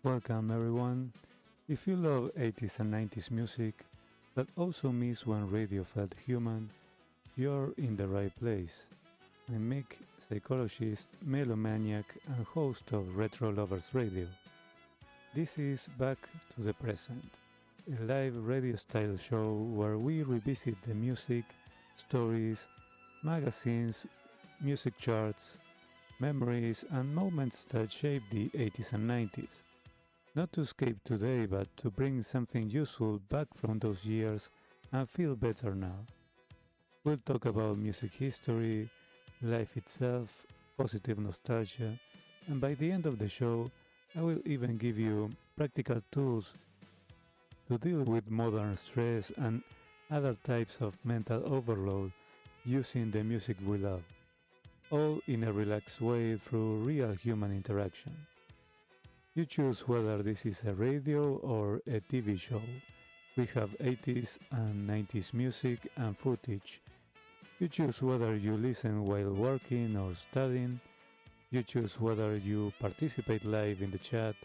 Welcome everyone. If you love 80s and 90s music, but also miss when radio felt human, you're in the right place. I'm Mick, psychologist, melomaniac, and host of RetroLovers Radio. This is Back to the Present, a live radio-style show where we revisit the music, stories, magazines, music charts, memories, and moments that shaped the 80s and 90s. Not to escape today, but to bring something useful back from those years and feel better now. We'll talk about music history, life itself, positive nostalgia, and by the end of the show, I will even give you practical tools to deal with modern stress and other types of mental overload using the music we love, all in a relaxed way through real human interaction. You choose whether this is a radio or a TV show. We have 80s and 90s music and footage. You choose whether you listen while working or studying. You choose whether you participate live in the chat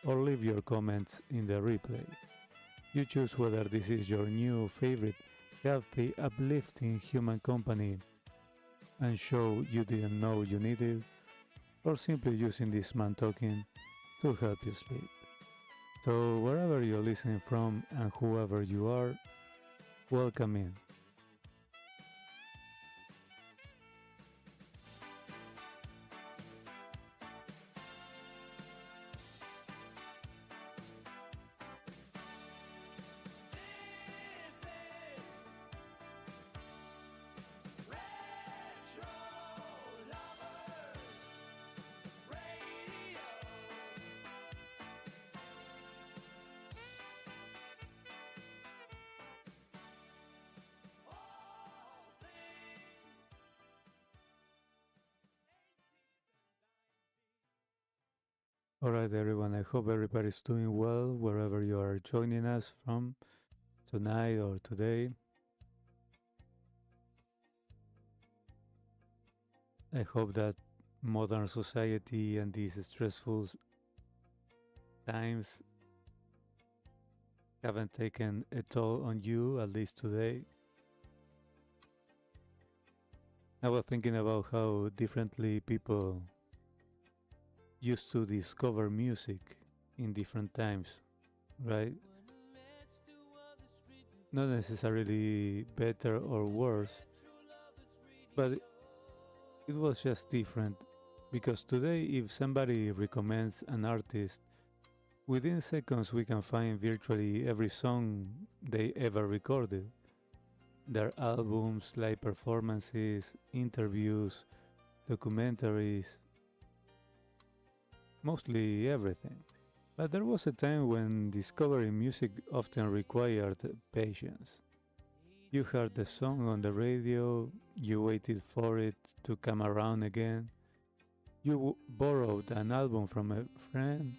or leave your comments in the replay. You choose whether this is your new favorite healthy, uplifting human company and show you didn't know you needed, or simply using this man talking to help you sleep. So wherever you're listening from and whoever you are, welcome in. Alright everyone, I hope everybody's doing well wherever you are joining us from tonight or today. I hope that modern society and these stressful times haven't taken a toll on you, at least today. I was thinking about how differently people used to discover music in different times, right? Not necessarily better or worse, but it was just different, because today if somebody recommends an artist, within seconds we can find virtually every song they ever recorded. Their albums, live performances, interviews, documentaries, mostly everything. But there was a time when discovering music often required patience. You heard the song on the radio, you waited for it to come around again, you borrowed an album from a friend,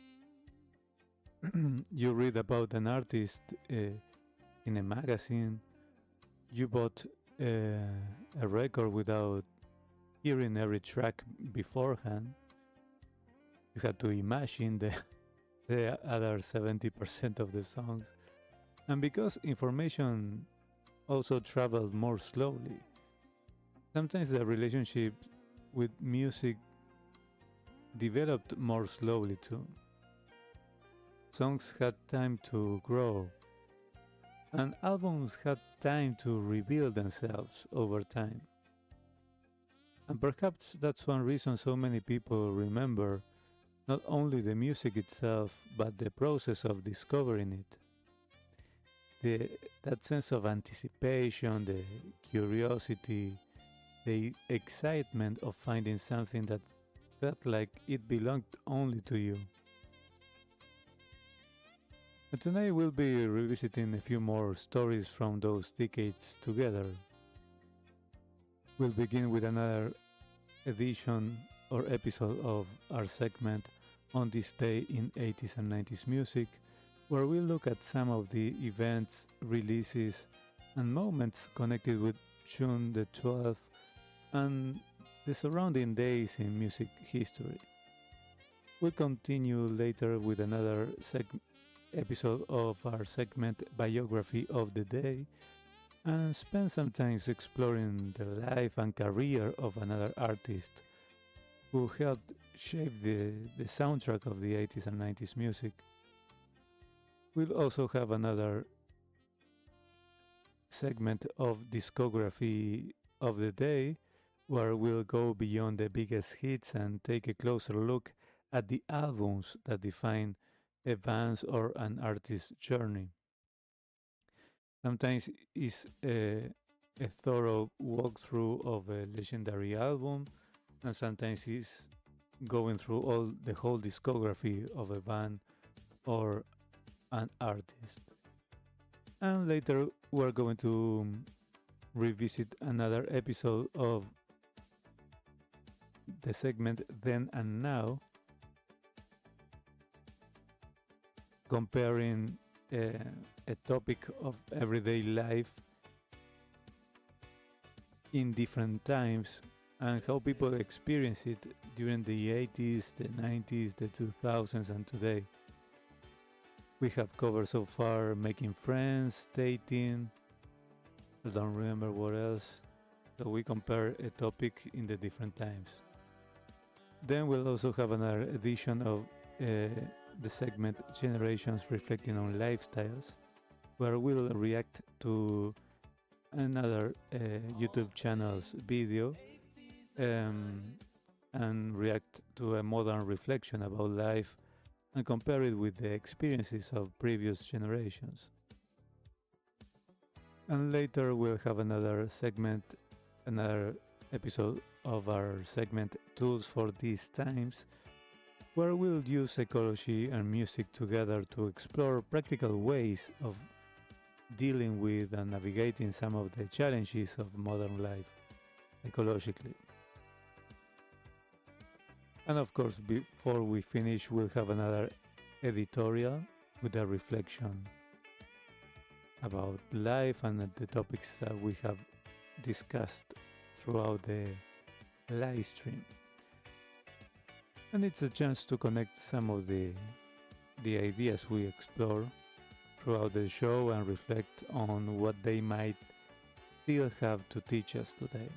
you read about an artist in a magazine, you bought a record without hearing every track beforehand. You had to imagine the other 70% of the songs. And because information also traveled more slowly, sometimes the relationship with music developed more slowly too. Songs had time to grow, and albums had time to rebuild themselves over time. And perhaps that's one reason so many people remember not only the music itself, but the process of discovering it. That sense of anticipation, the curiosity, the excitement of finding something that felt like it belonged only to you. And tonight we'll be revisiting a few more stories from those decades together. We'll begin with another edition or episode of our segment On This Day in 80s and 90s Music, where we'll look at some of the events, releases, and moments connected with June the 12th and the surrounding days in music history. We'll continue later with another episode of our segment Biography of the Day and spend some time exploring the life and career of another artist who helped shape the soundtrack of the 80s and 90s music. We'll also have another segment of Discography of the Day where we'll go beyond the biggest hits and take a closer look at the albums that define a band's or an artist's journey. Sometimes it's a thorough walkthrough of a legendary album, and sometimes it's going through the whole discography of a band or an artist. And later we're going to revisit another episode of the segment Then and Now, comparing a topic of everyday life in different times and how people experience it during the 80s, the 90s, the 2000s, and today. We have covered so far making friends, dating, I don't remember what else. So we compare a topic in the different times. Then we'll also have another edition of the segment Generations Reflecting on Lifestyles, where we'll react to another YouTube channel's video and react to a modern reflection about life and compare it with the experiences of previous generations. And later we'll have another segment, another episode of our segment Tools for These Times, where we'll use psychology and music together to explore practical ways of dealing with and navigating some of the challenges of modern life psychologically. And of course, before we finish, we'll have another editorial with a reflection about life and the topics that we have discussed throughout the live stream. And it's a chance to connect some of the ideas we explore throughout the show and reflect on what they might still have to teach us today.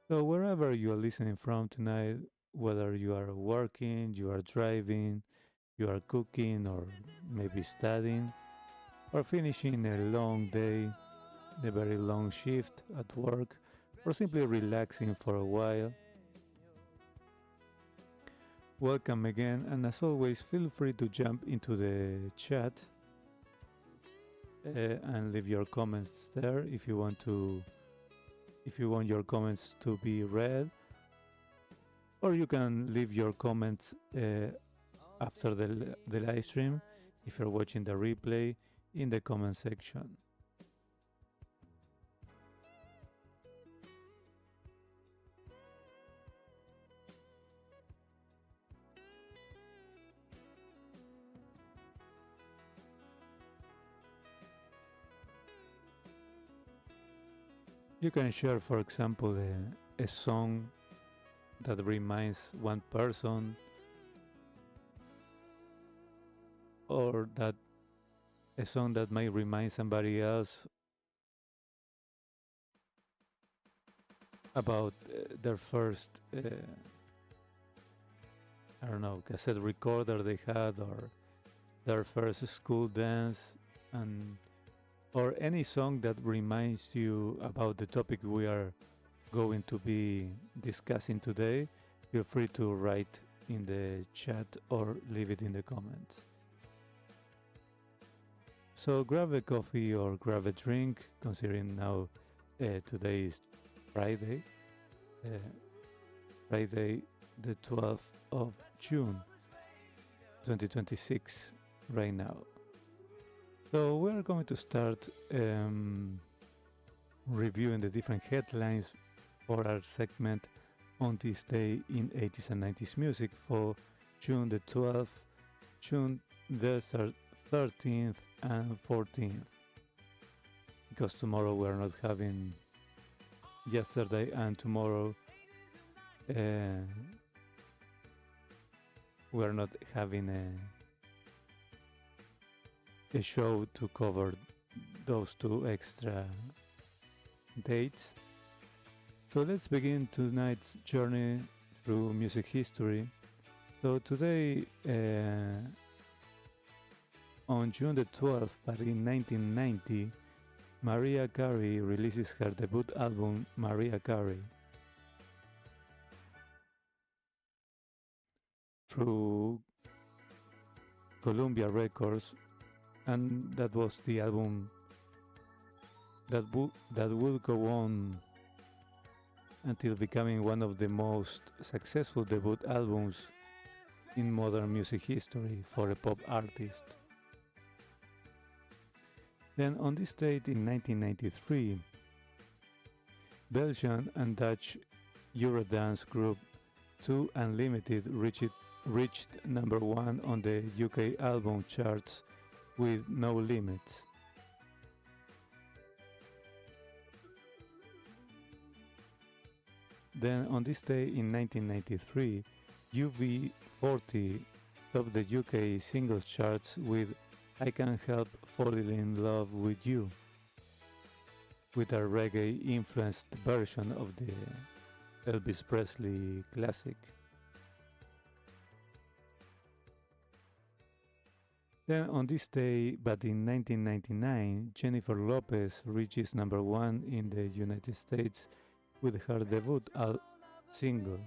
So wherever you are listening from tonight, whether you are working, you are driving, you are cooking, or maybe studying, or finishing a long day, a very long shift at work, or simply relaxing for a while, welcome again, and as always, feel free to jump into the chat and leave your comments there if you want your comments to be read, or you can leave your comments after the live stream if you're watching the replay in the comment section. You can share, for example, a song that reminds one person, or that a song that might remind somebody else about their first, I don't know, cassette recorder they had, or their first school dance, and or any song that reminds you about the topic we are going to be discussing today. Feel free to write in the chat or leave it in the comments. So grab a coffee or grab a drink, considering now today is Friday, Friday the 12th of June 2026 right now. So we're going to start reviewing the different headlines for our segment on this day in 80s and 90s music for June the 12th, June the 13th and 14th. Because tomorrow we're not having yesterday and tomorrow we are not having a show to cover those two extra dates. So let's begin tonight's journey through music history. So today, on June the 12th, but in 1990, Mariah Carey releases her debut album, Mariah Carey, through Columbia Records, and that was the album that will go on until becoming one of the most successful debut albums in modern music history for a pop artist. Then on this date in 1993, Belgian and Dutch Eurodance group 2 Unlimited reached number 1 on the UK album charts with No Limits. Then on this day in 1993, UB40 topped the UK singles charts with I Can't Help Falling in Love with You, with a reggae-influenced version of the Elvis Presley classic. Then on this day, but in 1999, Jennifer Lopez reaches number 1 in the United States with her debut single.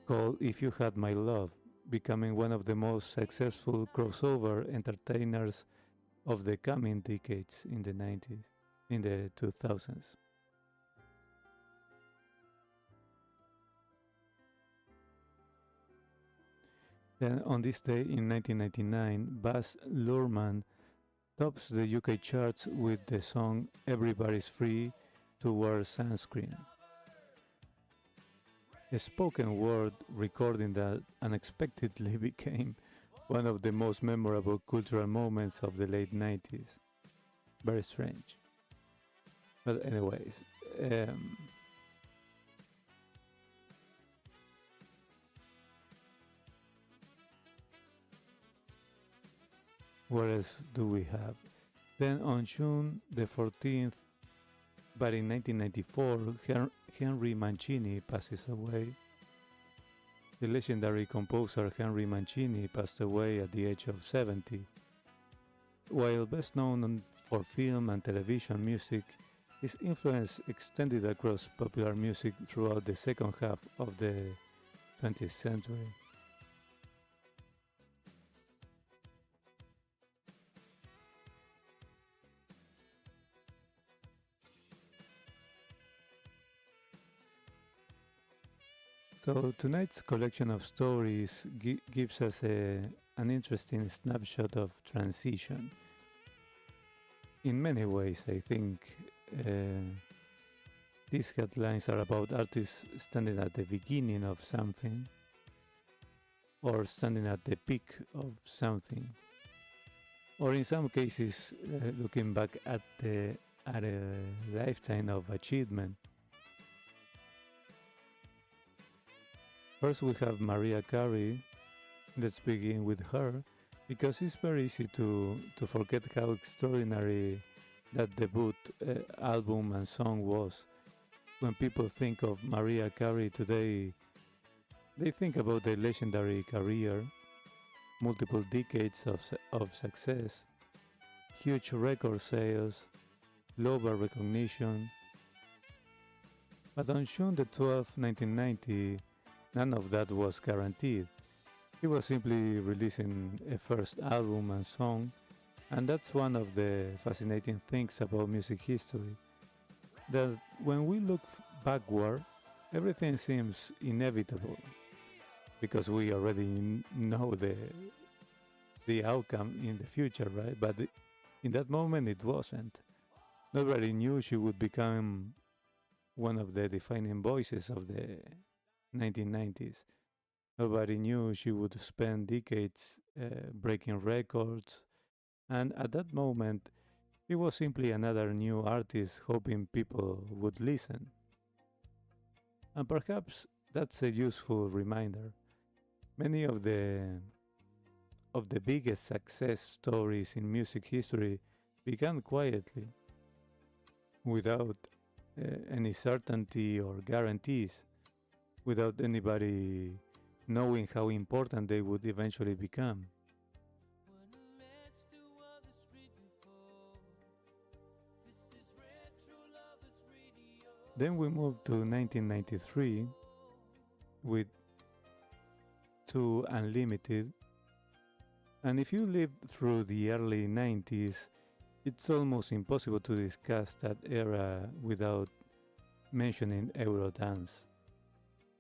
Called If You Had My Love, becoming one of the most successful crossover entertainers of the coming decades in the 90s, in the 2000s. Then on this day in 1999, Baz Luhrmann tops the UK charts with the song Everybody's Free to Wear Sunscreen, a spoken word recording that unexpectedly became one of the most memorable cultural moments of the late 90s. Very strange. But anyways, what else do we have? Then on June the 14th, but in 1994, Henry Mancini passes away. The legendary composer Henry Mancini passed away at the age of 70. While best known for film and television music, his influence extended across popular music throughout the second half of the 20th century. So tonight's collection of stories gives us an interesting snapshot of transition. In many ways, I think these headlines are about artists standing at the beginning of something or standing at the peak of something, or in some cases looking back at a lifetime of achievement. First we have Mariah Carey. Let's begin with her, because it's very easy to forget how extraordinary that debut album and song was. When people think of Mariah Carey today, they think about the legendary career, multiple decades of success, huge record sales, global recognition. But on June the 12th, 1990, none of that was guaranteed. He was simply releasing a first album and song, and that's one of the fascinating things about music history, that when we look backward, everything seems inevitable, because we already know the outcome in the future, right? But in that moment it wasn't. Nobody knew she would become one of the defining voices of the 1990s. Nobody knew she would spend decades breaking records, and at that moment, she was simply another new artist hoping people would listen. And perhaps that's a useful reminder. Many of the biggest success stories in music history began quietly, without any certainty or guarantees, without anybody knowing how important they would eventually become. Then we moved to 1993 with Two Unlimited, and if you lived through the early 90s, it's almost impossible to discuss that era without mentioning Eurodance.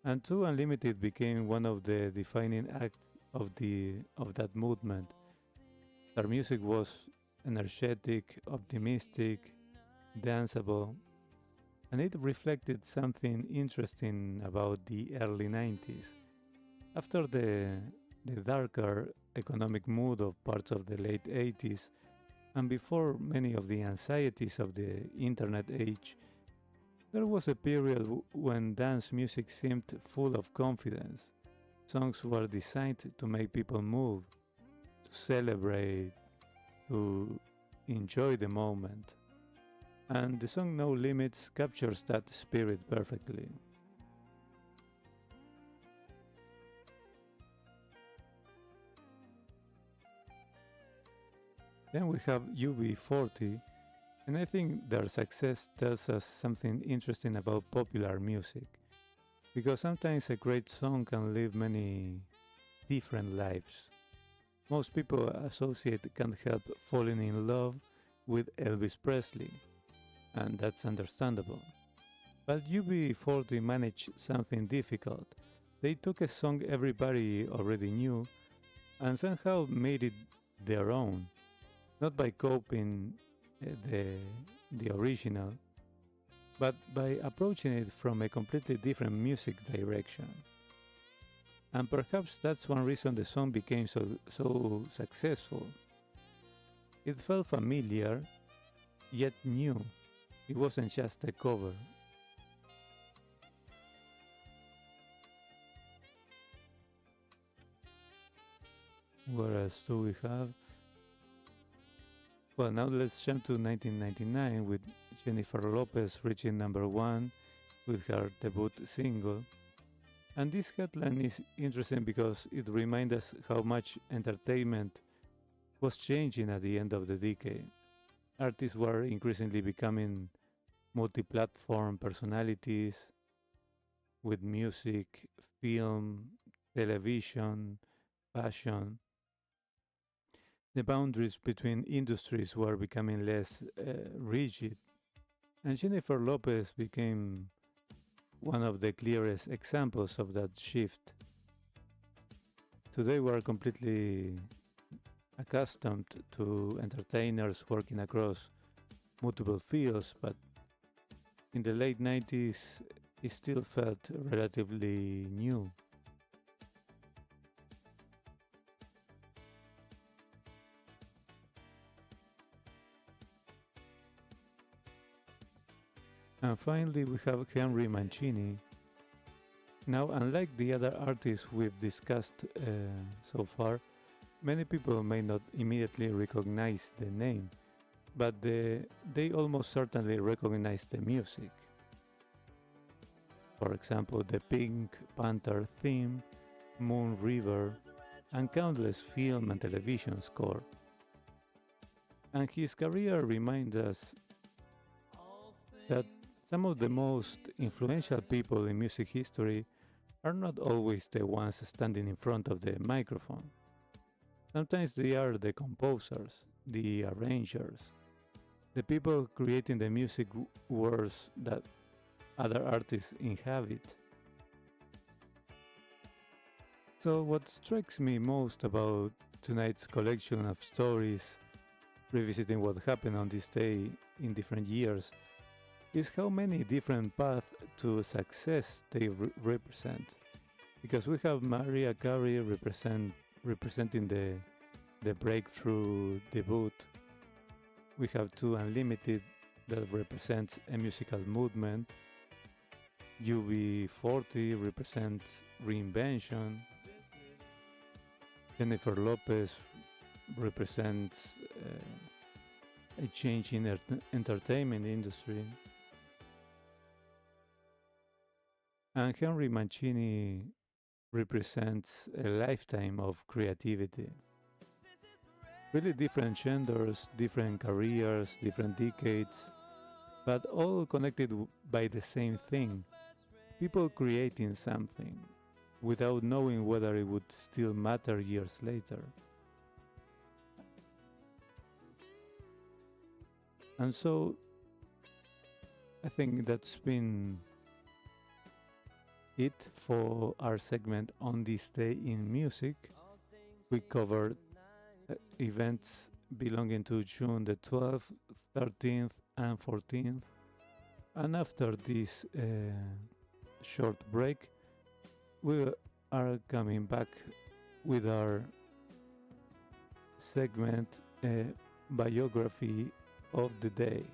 And Two Unlimited became one of the defining acts of that movement. Their music was energetic, optimistic, danceable, and it reflected something interesting about the early 90s. After the darker economic mood of parts of the late 80s, and before many of the anxieties of the internet age, there was a period when dance music seemed full of confidence. Songs were designed to make people move, to celebrate, to enjoy the moment. And the song No Limits captures that spirit perfectly. Then we have UB40, and I think their success tells us something interesting about popular music, because sometimes a great song can live many different lives. Most people associate Can't Help Falling in Love with Elvis Presley, and that's understandable. But UB40 managed something difficult. They took a song everybody already knew and somehow made it their own, not by copying the original, but by approaching it from a completely different music direction. And perhaps that's one reason the song became so successful. It felt familiar, yet new. It wasn't just a cover. What else do we have? Well, now let's jump to 1999 with Jennifer Lopez reaching number one with her debut single. And this headline is interesting because it reminds us how much entertainment was changing at the end of the decade. Artists were increasingly becoming multi-platform personalities with music, film, television, fashion. The boundaries between industries were becoming less rigid, and Jennifer Lopez became one of the clearest examples of that shift. Today we are completely accustomed to entertainers working across multiple fields, but in the late 90s it still felt relatively new. And finally we have Henry Mancini. Now, unlike the other artists we've discussed so far, many people may not immediately recognize the name, but they almost certainly recognize the music. For example, the Pink Panther theme, Moon River, and countless film and television score. And his career reminds us that some of the most influential people in music history are not always the ones standing in front of the microphone. Sometimes they are the composers, the arrangers, the people creating the music worlds that other artists inhabit. So what strikes me most about tonight's collection of stories, revisiting what happened on this day in different years, is how many different paths to success they represent. Because we have Mariah Carey representing the breakthrough debut. We have Two Unlimited that represents a musical movement. UB40 represents reinvention. Jennifer Lopez represents a change in entertainment industry. And Henry Mancini represents a lifetime of creativity. Really different genders, different careers, different decades, but all connected by the same thing. People creating something without knowing whether it would still matter years later. And so I think that's been it for our segment on this day in music. We covered events belonging to June the 12th, 13th, and 14th. And after this short break, we are coming back with our segment Biography of the Day.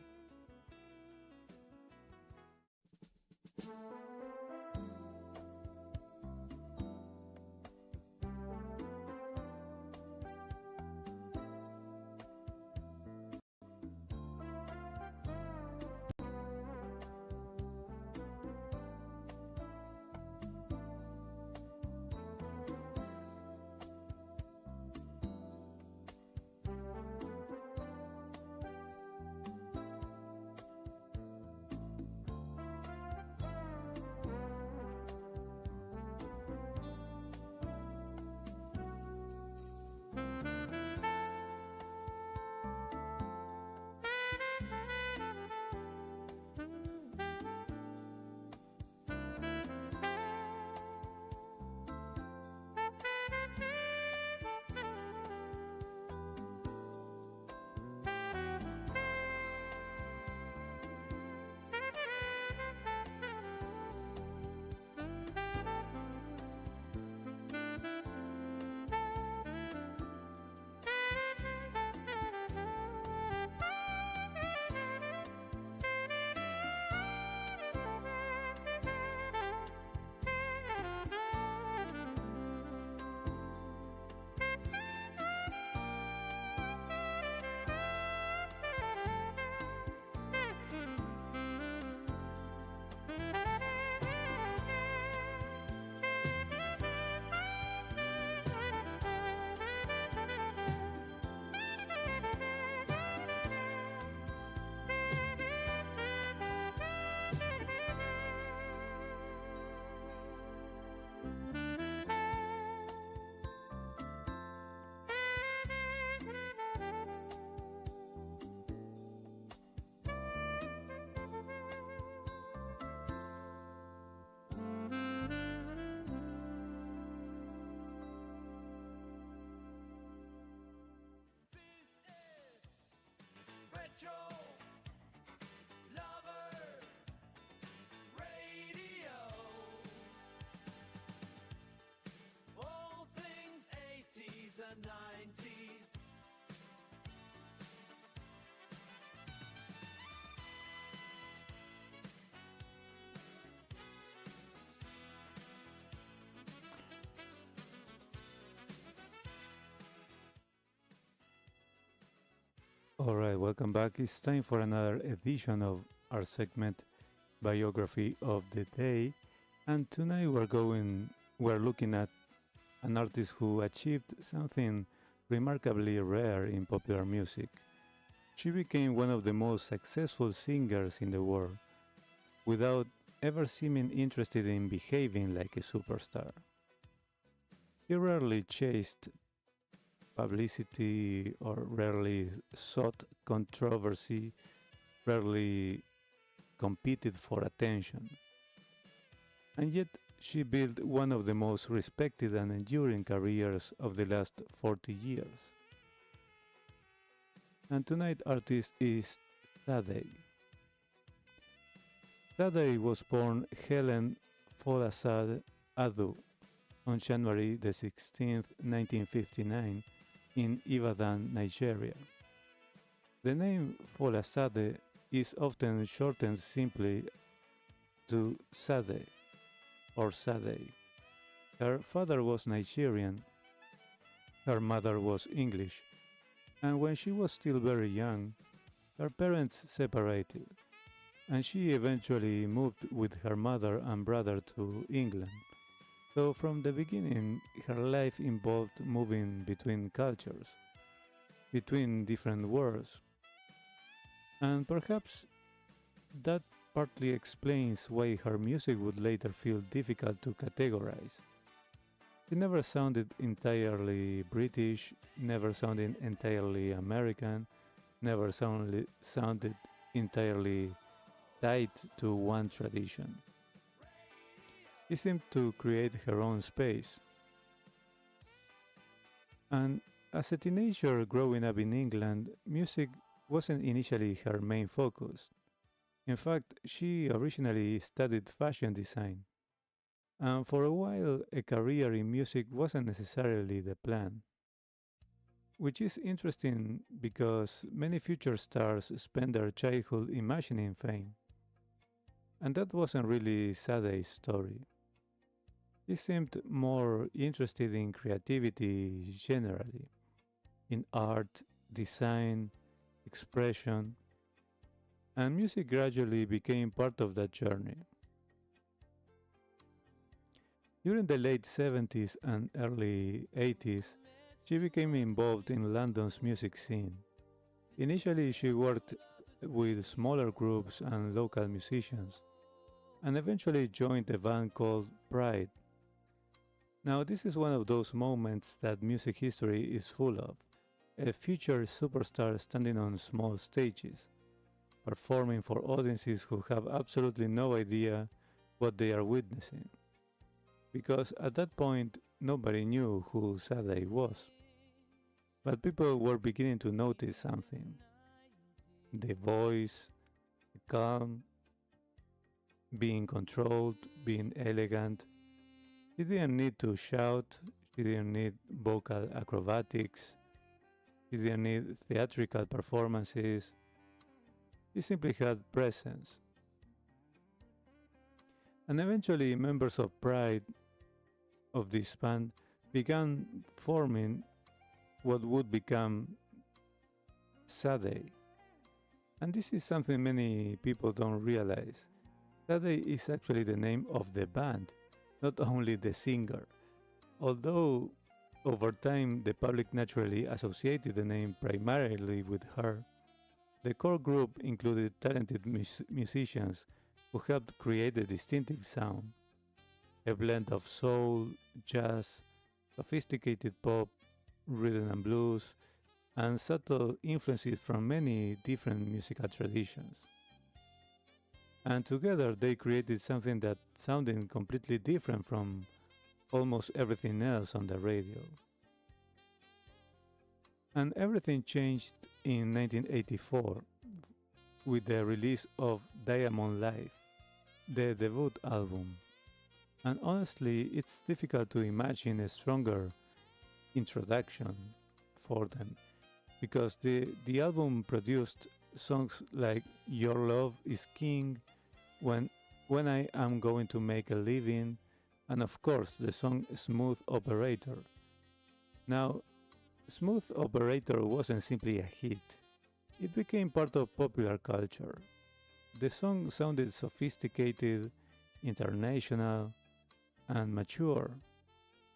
RetroLovers Radio. All things 80s and 90s. Alright, welcome back. It's time for another edition of our segment Biography of the Day. And tonight we're looking at an artist who achieved something remarkably rare in popular music. She became one of the most successful singers in the world, without ever seeming interested in behaving like a superstar. She rarely chased publicity or rarely sought controversy, rarely competed for attention. And yet she built one of the most respected and enduring careers of the last 40 years. And tonight's artist is Sade. Sade was born Helen Folasade Adu on January the 16th, 1959 in Ibadan, Nigeria. The name Folasade is often shortened simply to Sade or Sade. Her father was Nigerian, her mother was English, and when she was still very young, her parents separated, and she eventually moved with her mother and brother to England. So from the beginning, her life involved moving between cultures, between different worlds, and perhaps that partly explains why her music would later feel difficult to categorize. It never sounded entirely British, never sounded entirely American, never sounded entirely tied to one tradition. She seemed to create her own space. And as a teenager growing up in England, music wasn't initially her main focus. In fact, she originally studied fashion design, and for a while, a career in music wasn't necessarily the plan. Which is interesting because many future stars spend their childhood imagining fame, and that wasn't really Sade's story. He seemed more interested in creativity generally, in art, design, expression, and music gradually became part of that journey. During the late 70s and early 80s, she became involved in London's music scene. Initially, she worked with smaller groups and local musicians, and eventually joined a band called Pride. Now, this is one of those moments that music history is full of: a future superstar standing on small stages, performing for audiences who have absolutely no idea what they are witnessing. Because at that point, nobody knew who Sade was. But people were beginning to notice something: the voice, the calm, being controlled, being elegant. She didn't need to shout, she didn't need vocal acrobatics, she didn't need theatrical performances, she simply had presence. And eventually, members of Pride of this band began forming what would become Sade. And this is something many people don't realize. Sade is actually the name of the band, not only the singer. Although over time the public naturally associated the name primarily with her, the core group included talented musicians who helped create a distinctive sound, a blend of soul, jazz, sophisticated pop, rhythm and blues, and subtle influences from many different musical traditions. And together they created something that sounded completely different from almost everything else on the radio. And everything changed in 1984 with the release of Diamond Life, the debut album. And honestly, it's difficult to imagine a stronger introduction for them because the album produced songs like Your Love is King, when when I am going to make a living, and of course the song Smooth Operator. Now, Smooth Operator wasn't simply a hit, it became part of popular culture. The song sounded sophisticated, international, and mature.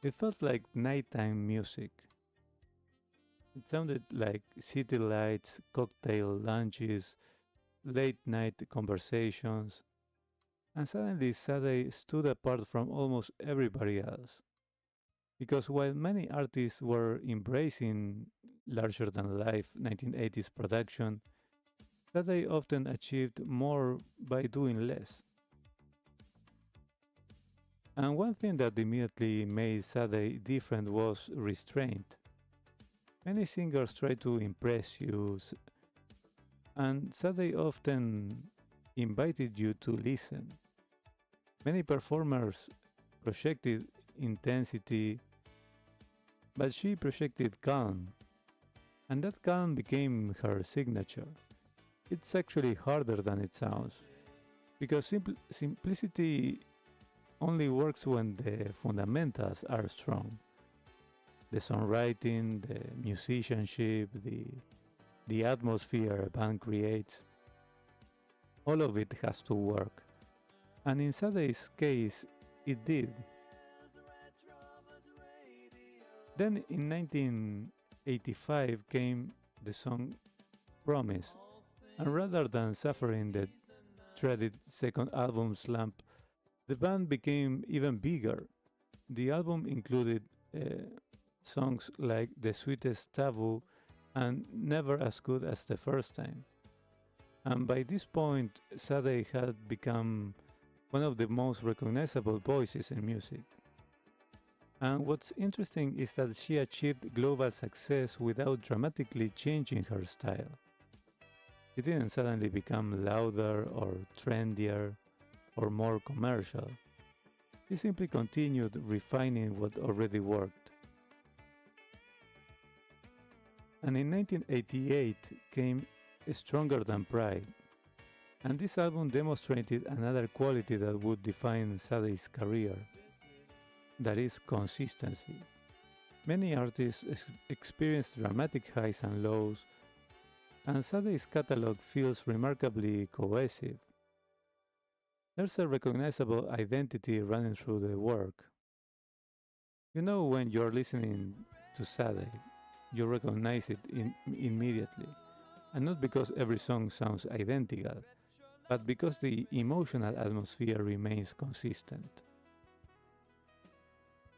It felt like nighttime music. It sounded like city lights, cocktail lunches, late night conversations, and suddenly Sade stood apart from almost everybody else. Because while many artists were embracing larger than life 1980s production, Sade often achieved more by doing less. And one thing that immediately made Sade different was restraint. Many singers try to impress you, and Sade often invited you to listen. Many performers projected intensity, but she projected calm, and that calm became her signature. It's actually harder than it sounds. because simplicity only works when the fundamentals are strong. The songwriting, the musicianship, the atmosphere a band creates, all of it has to work. And in Sade's case, it did. Then in 1985 came the song Promise, and rather than suffering the dreaded second album slump, the band became even bigger. The album included songs like The Sweetest Taboo and Never as Good as the First Time. And by this point, Sade had become one of the most recognizable voices in music. And what's interesting is that she achieved global success without dramatically changing her style. It didn't suddenly become louder or trendier or more commercial. She simply continued refining what already worked. And in 1988 came Stronger Than Pride, and this album demonstrated another quality that would define Sade's career, that is consistency. Many artists experience dramatic highs and lows, and Sade's catalog feels remarkably cohesive. There's a recognizable identity running through the work. You know when you're listening to Sade, you recognize it immediately, and not because every song sounds identical, but because the emotional atmosphere remains consistent.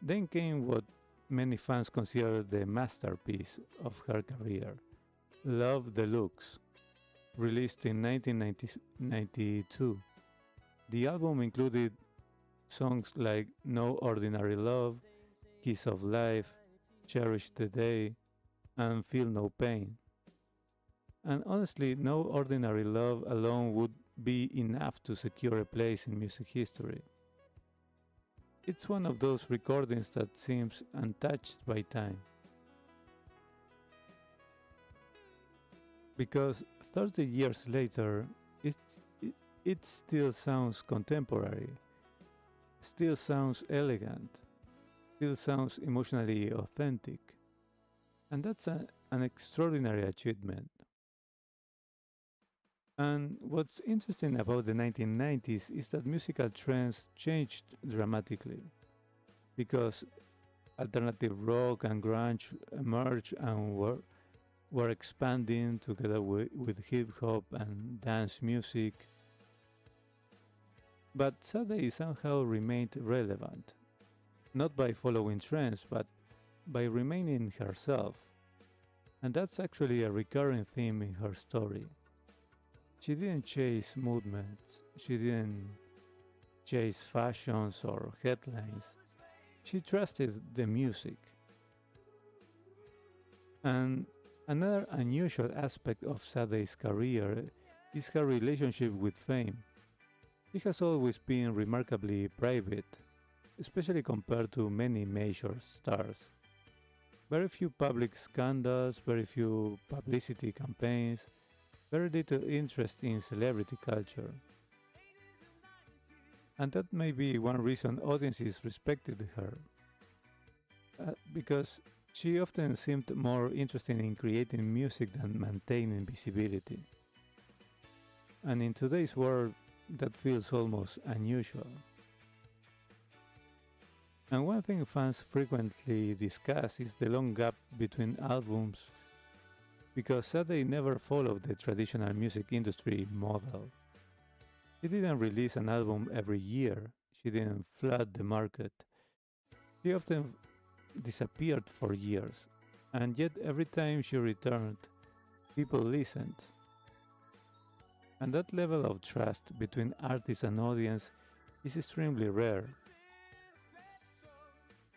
Then came what many fans consider the masterpiece of her career, Love Deluxe, released in 1992. The album included songs like No Ordinary Love, Kiss of Life, Cherish the Day, and Feel No Pain. And honestly, No Ordinary Love alone would be enough to secure a place in music history. It's one of those recordings that seems untouched by time. Because 30 years later, it still sounds contemporary, still sounds elegant, still sounds emotionally authentic. And that's an extraordinary achievement. And what's interesting about the 1990s is that musical trends changed dramatically because alternative rock and grunge emerged and were expanding together with hip hop and dance music. But Sade somehow remained relevant, not by following trends, but by remaining herself. And that's actually a recurring theme in her story. She didn't chase movements, she didn't chase fashions or headlines. She trusted the music. And another unusual aspect of Sade's career is her relationship with fame. She has always been remarkably private, especially compared to many major stars. Very few public scandals, very few publicity campaigns, very little interest in celebrity culture. And that may be one reason audiences respected her, because she often seemed more interested in creating music than maintaining visibility. And in today's world, that feels almost unusual. And one thing fans frequently discuss is the long gap between albums, because Sade never followed the traditional music industry model. She didn't release an album every year, she didn't flood the market. She often disappeared for years, and yet every time she returned, people listened. And that level of trust between artist and audience is extremely rare.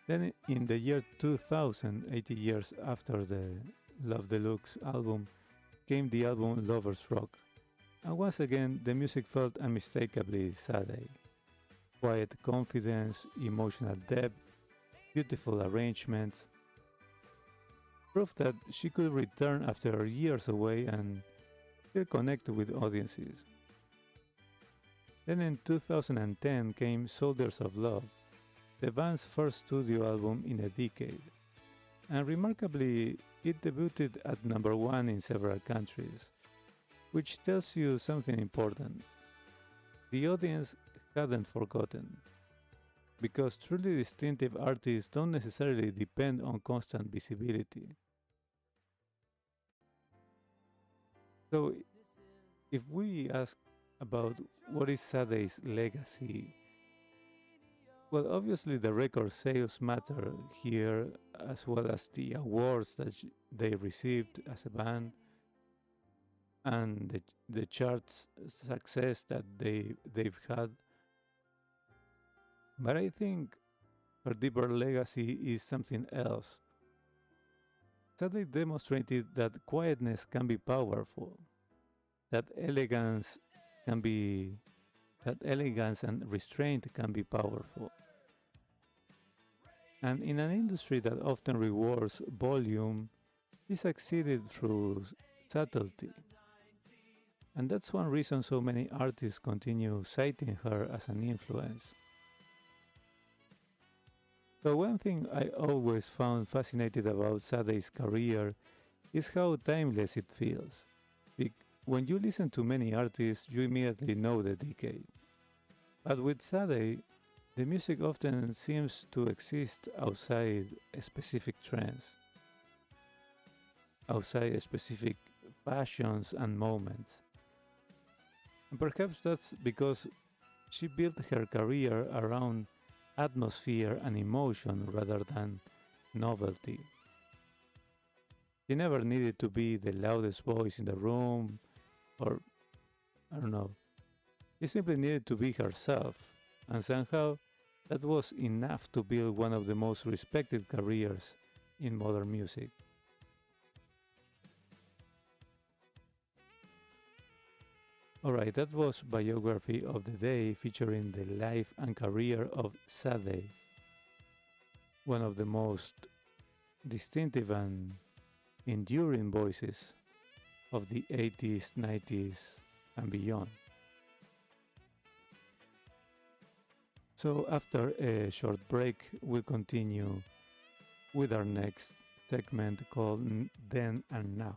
Then in the year 2000, 80 years after the Love Deluxe album, came the album Lovers Rock. And once again, the music felt unmistakably Sade. Quiet confidence, emotional depth, beautiful arrangements. Proof that she could return after years away and still connect with audiences. Then in 2010 came Soldiers of Love, the band's first studio album in a decade. And remarkably, it debuted at number one in several countries, which tells you something important. The audience hadn't forgotten, because truly distinctive artists don't necessarily depend on constant visibility. So, if we ask about what is Sade's legacy, well, obviously the record sales matter here, as well as the awards that they received as a band and the charts success that they've had. But I think her deeper legacy is something else. Sade demonstrated that quietness can be powerful, that elegance can be that elegance and restraint can be powerful. And in an industry that often rewards volume, she succeeded through subtlety. And that's one reason so many artists continue citing her as an influence. So one thing I always found fascinating about Sade's career is how timeless it feels. When you listen to many artists, you immediately know the decade. But with Sade, the music often seems to exist outside specific trends, outside specific fashions and moments. And perhaps that's because she built her career around atmosphere and emotion rather than novelty. She never needed to be the loudest voice in the room, or I don't know. She simply needed to be herself, and somehow that was enough to build one of the most respected careers in modern music. Alright, that was Biography of the Day featuring the life and career of Sade, one of the most distinctive and enduring voices of the 80s, 90s, and beyond. So after a short break, we'll continue with our next segment called Then and Now.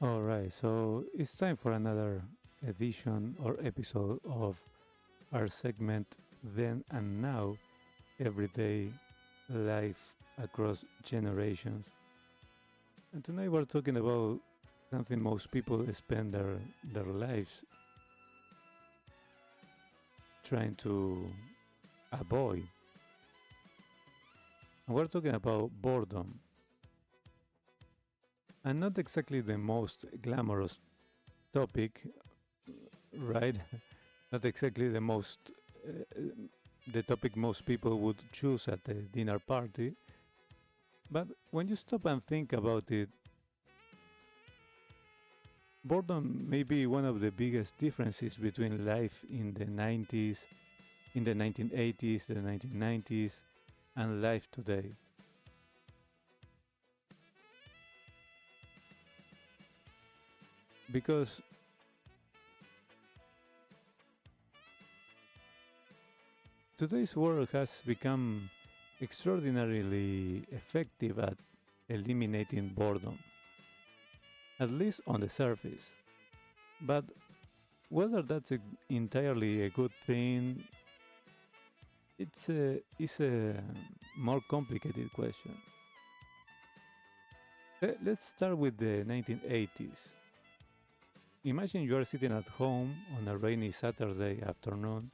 All right, so it's time for another edition or episode of our segment Then and Now, Everyday Life Across Generations. And tonight we're talking about something most people spend their lives trying to avoid. And we're talking about boredom. And not exactly the most glamorous topic, right? Not exactly uh, the topic most people would choose at a dinner party. But when you stop and think about it, boredom may be one of the biggest differences between life in the 90s, in the 1980s, the 1990s, and life today. Because today's world has become extraordinarily effective at eliminating boredom, at least on the surface. But whether that's entirely a good thing, it's a more complicated question. Let's start with the 1980s. Imagine you are sitting at home on a rainy Saturday afternoon.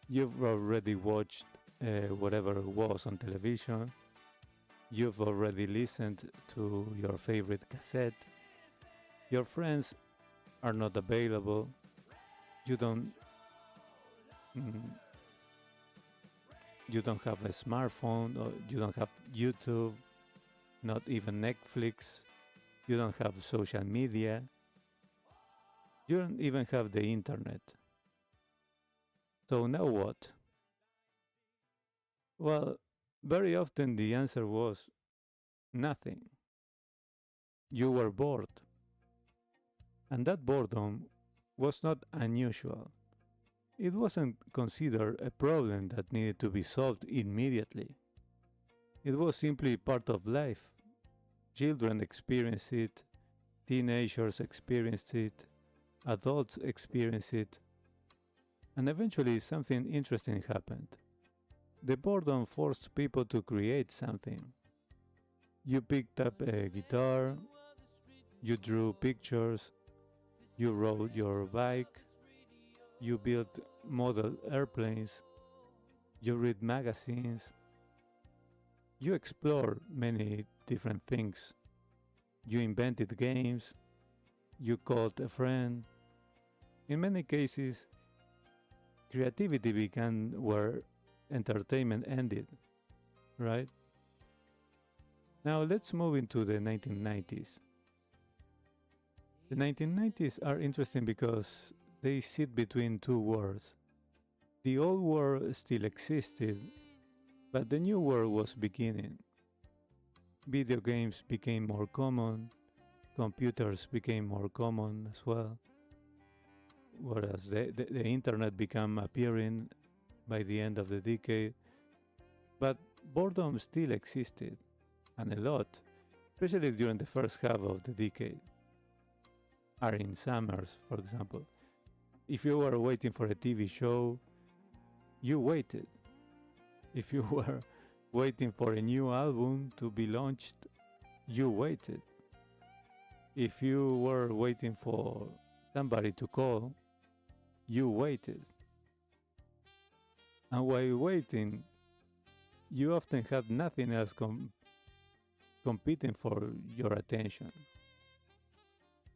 You've already watched whatever was on television. You've already listened to your favorite cassette. Your friends are not available. You don't mm, you don't have a smartphone, or you don't have YouTube, not even Netflix. You don't have social media. You don't even have the internet. So now what? Well, very often the answer was nothing. You were bored. And that boredom was not unusual. It wasn't considered a problem that needed to be solved immediately. It was simply part of life. Children experience it, teenagers experience it, adults experience it, and eventually something interesting happened. The boredom forced people to create something. You picked up a guitar, you drew pictures, you rode your bike, you built model airplanes, you read magazines, you explored many different things. You invented games, you called a friend. In many cases, creativity began where entertainment ended, right? Now let's move into the 1990s. The 1990s are interesting because they sit between two worlds. The old world still existed, but the new world was beginning. Video games became more common, computers became more common as well, whereas the internet began appearing by the end of the decade. But boredom still existed, and a lot, especially during the first half of the decade, are in summers, for example. If you were waiting for a TV show, you waited. If you were waiting for a new album to be launched, you waited. If you were waiting for somebody to call, you waited. And while waiting, you often had nothing else competing for your attention.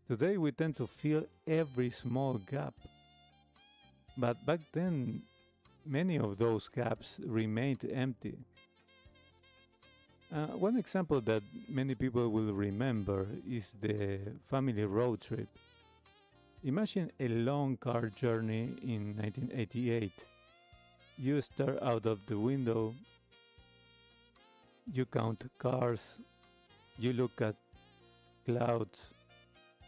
Today we tend to fill every small gap, but back then many of those gaps remained empty. One example that many people will remember is the family road trip. Imagine a long car journey in 1988. You stare out of the window, you count cars, you look at clouds,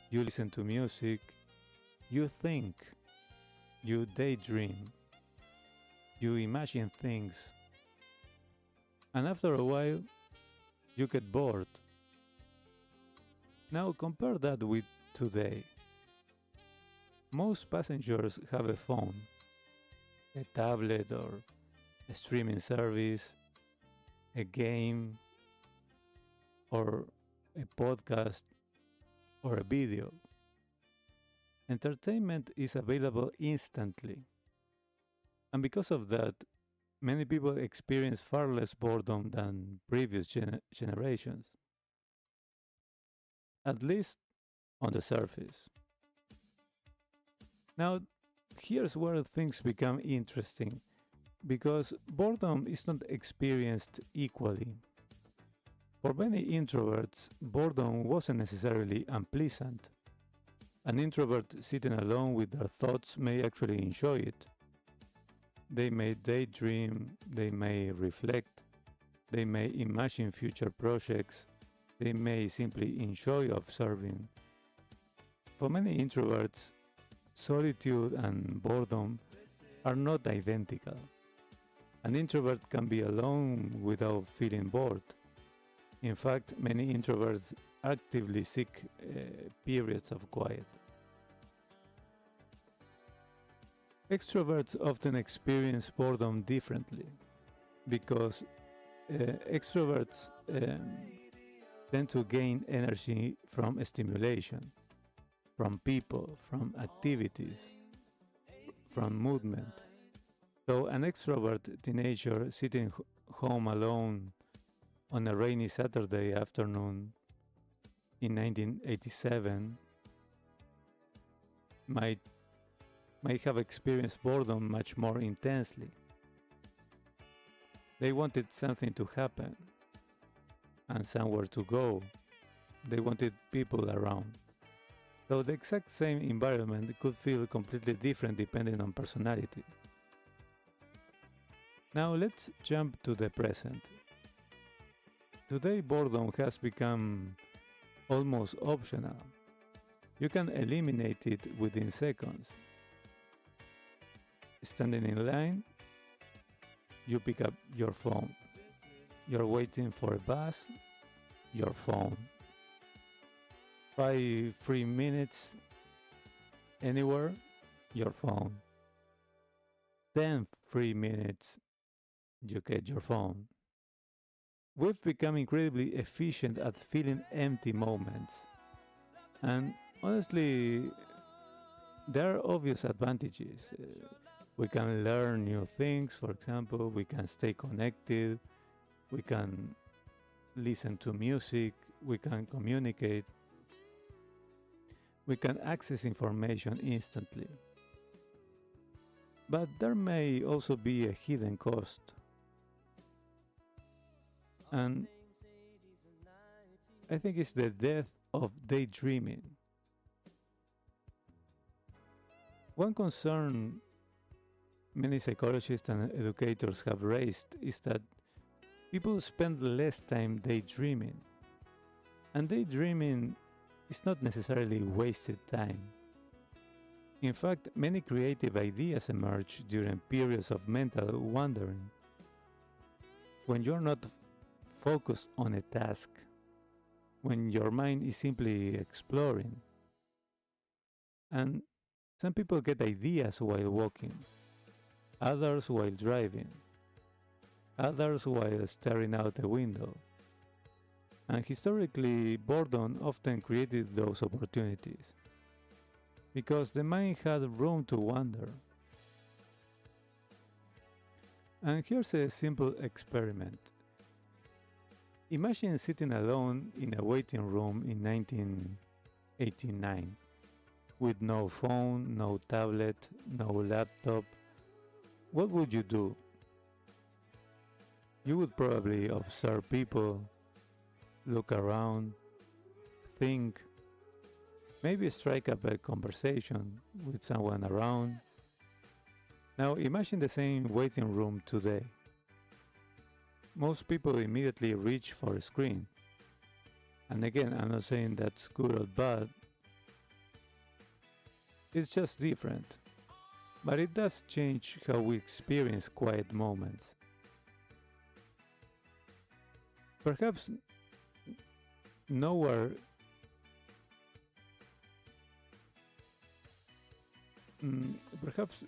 you listen to music, you think, you daydream, you imagine things, and after a while, you get bored. Now compare that with today. Most passengers have a phone, a tablet or a streaming service, a game, or a podcast or a video. Entertainment is available instantly. And because of that, many people experience far less boredom than previous generations, at least on the surface. Now, here's where things become interesting because boredom is not experienced equally. For many introverts, boredom wasn't necessarily unpleasant. An introvert sitting alone with their thoughts may actually enjoy it. They may daydream, they may reflect, they may imagine future projects, they may simply enjoy observing. For many introverts, solitude and boredom are not identical. An introvert can be alone without feeling bored. In fact, many introverts actively seek periods of quiet. Extroverts often experience boredom differently because extroverts tend to gain energy from stimulation, from people, from activities, from movement. So an extrovert teenager sitting home alone on a rainy Saturday afternoon in 1987 might have experienced boredom much more intensely. They wanted something to happen and somewhere to go. They wanted people around. So the exact same environment could feel completely different depending on personality. Now let's jump to the present. Today boredom has become almost optional. You can eliminate it within seconds. Standing in line, you pick up your phone. You're waiting for a bus, your phone. 5 free minutes anywhere, your phone. 10 free minutes, you get your phone. We've become incredibly efficient at filling empty moments. And honestly, there are obvious advantages. We can learn new things, for example, we can stay connected, we can listen to music, we can communicate, we can access information instantly. But there may also be a hidden cost. And I think it's the death of daydreaming. One concern many psychologists and educators have raised is that people spend less time daydreaming. And daydreaming is not necessarily wasted time. In fact, many creative ideas emerge during periods of mental wandering. When you're not focused on a task, when your mind is simply exploring. And some people get ideas while walking, others while driving, others while staring out a window. And historically, boredom often created those opportunities because the mind had room to wander. And here's a simple experiment. Imagine sitting alone in a waiting room in 1989 with no phone, no tablet, no laptop. What would you do? You would probably observe people, look around, think, maybe strike up a conversation with someone around. Now imagine the same waiting room today. Most people immediately reach for a screen. And again, I'm not saying that's good or bad. It's just different. But it does change how we experience quiet moments. Perhaps nowhere mm, perhaps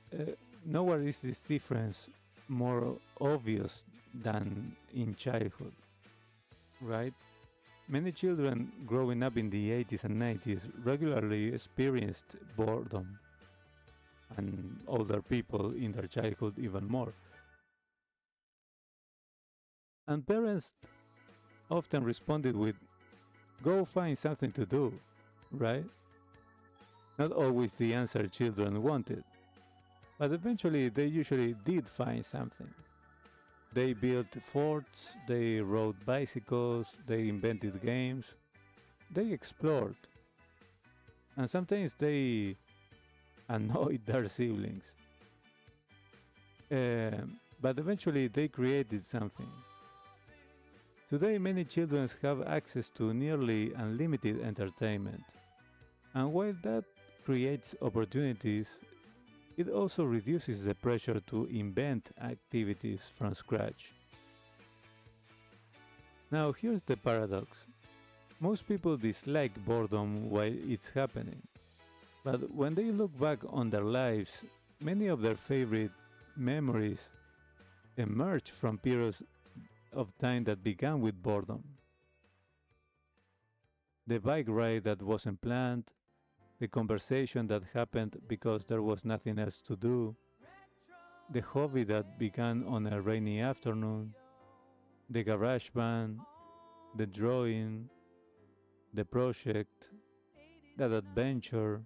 nowhere is this difference more obvious than in childhood, right? Many children growing up in the 80s and 90s regularly experienced boredom, and older people in their childhood even more. And parents often responded with, go find something to do, right? Not always the answer children wanted, but eventually they usually did find something. They built forts, they rode bicycles, they invented games, they explored, and sometimes they annoyed their siblings. But eventually they created something. Today, many children have access to nearly unlimited entertainment, and while that creates opportunities, it also reduces the pressure to invent activities from scratch. Now, here's the paradox. Most people dislike boredom while it's happening, but when they look back on their lives, many of their favorite memories emerge from periods of time that began with boredom. The bike ride that wasn't planned, the conversation that happened because there was nothing else to do, the hobby that began on a rainy afternoon, the garage band, the drawing, the project, that adventure.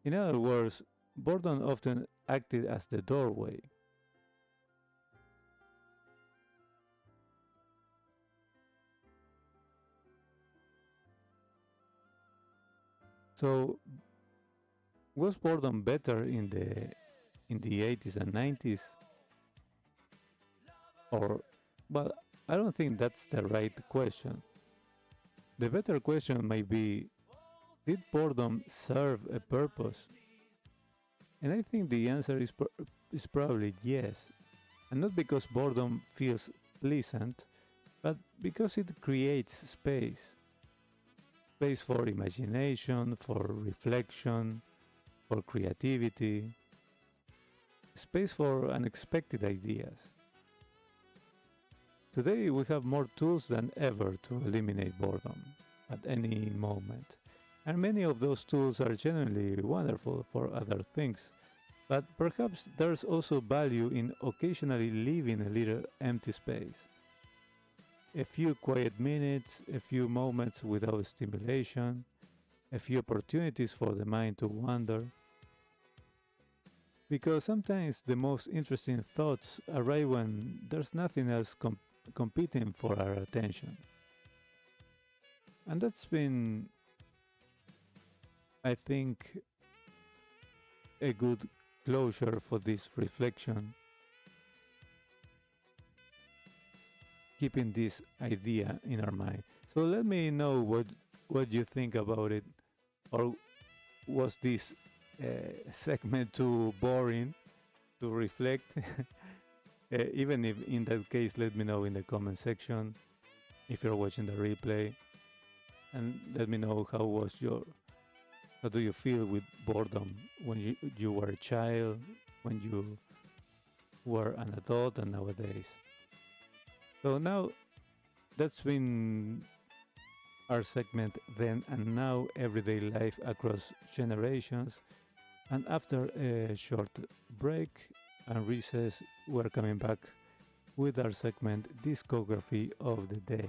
In other words, boredom often acted as the doorway. So, was boredom better in the 80s and 90s? Or, well, I don't think that's the right question. The better question might be, did boredom serve a purpose? And I think the answer is probably yes. And not because boredom feels pleasant, but because it creates space. Space for imagination, for reflection, for creativity, space for unexpected ideas. Today we have more tools than ever to eliminate boredom at any moment. And many of those tools are genuinely wonderful for other things. But perhaps there's also value in occasionally leaving a little empty space. A few quiet minutes, a few moments without stimulation, a few opportunities for the mind to wander. Because sometimes the most interesting thoughts arrive when there's nothing else competing for our attention. And that's been, I think, a good closure for this reflection, keeping this idea in our mind. So let me know what you think about it, or was this segment too boring to reflect? Even if in that case, let me know in the comment section if you're watching the replay, and let me know how do you feel with boredom when you were a child, when you were an adult, and nowadays. So now that's been our segment Then and Now, Everyday Life Across Generations. And after a short break and recess, we're coming back with our segment Discography of the Day.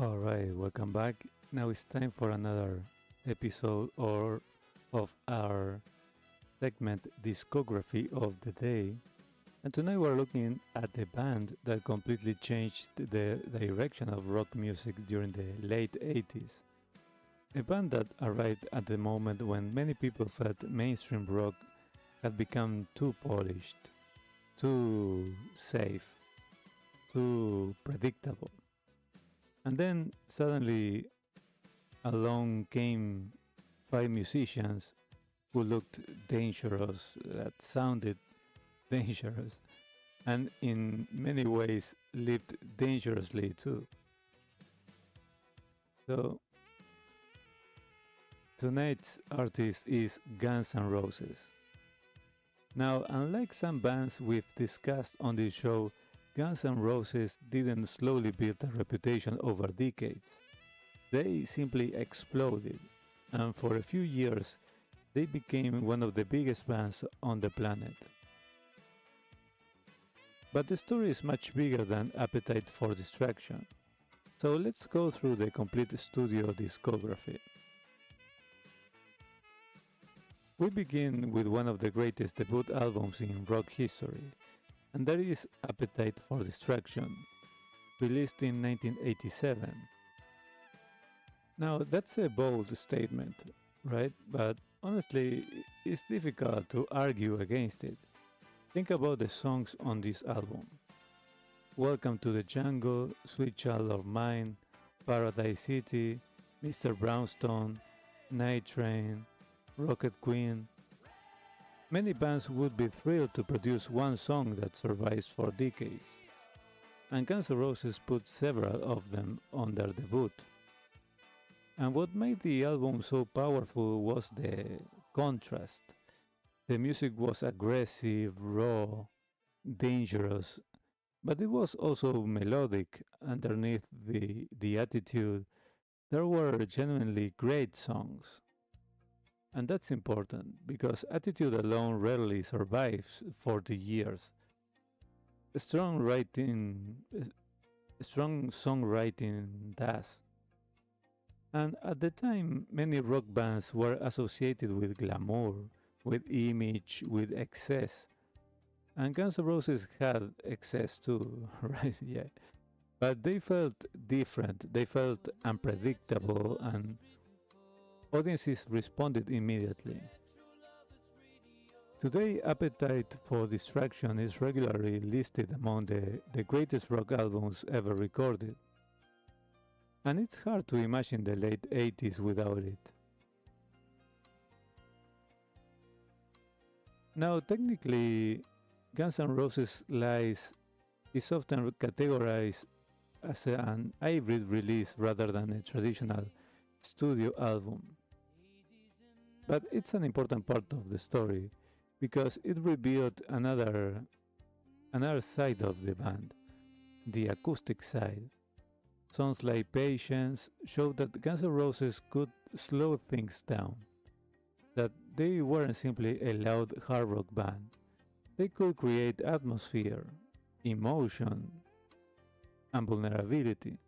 Alright, welcome back. Now it's time for another episode or of our segment Discography of the Day. And tonight we're looking at a band that completely changed the direction of rock music during the late 80s. A band that arrived at the moment when many people felt mainstream rock had become too polished, too safe, too predictable. And then suddenly along came five musicians who looked dangerous, that sounded dangerous, and in many ways lived dangerously too. So tonight's artist is Guns N' Roses. Now, unlike some bands we've discussed on this show, Guns N' Roses didn't slowly build a reputation over decades. They simply exploded, and for a few years, they became one of the biggest bands on the planet. But the story is much bigger than Appetite for Distraction. So let's go through the complete studio discography. We begin with one of the greatest debut albums in rock history, and that is Appetite for Distraction, released in 1987. Now, that's a bold statement, right? But honestly, it's difficult to argue against it. Think about the songs on this album: Welcome to the Jungle, Sweet Child of Mine, Paradise City, Mr. Brownstone, Night Train, Rocket Queen. Many bands would be thrilled to produce one song that survives for decades, and Guns N' Roses put several of them on their debut. And what made the album so powerful was the contrast. The music was aggressive, raw, dangerous, but it was also melodic. Underneath the attitude, there were genuinely great songs. And that's important because attitude alone rarely survives 40 years. Strong writing, strong songwriting does. And at the time, many rock bands were associated with glamour, with image, with excess. And Guns N' Roses had excess too, right? Yeah. But they felt different, they felt unpredictable, and audiences responded immediately. Today, Appetite for Distraction is regularly listed among the greatest rock albums ever recorded. And it's hard to imagine the late 80s without it. Now, technically, Guns N' Roses Lies is often categorized as an hybrid release rather than a traditional studio album. But it's an important part of the story because it revealed another side of the band, the acoustic side. Songs like Patience showed that Guns N' Roses could slow things down, that they weren't simply a loud hard rock band. They could create atmosphere, emotion, and vulnerability.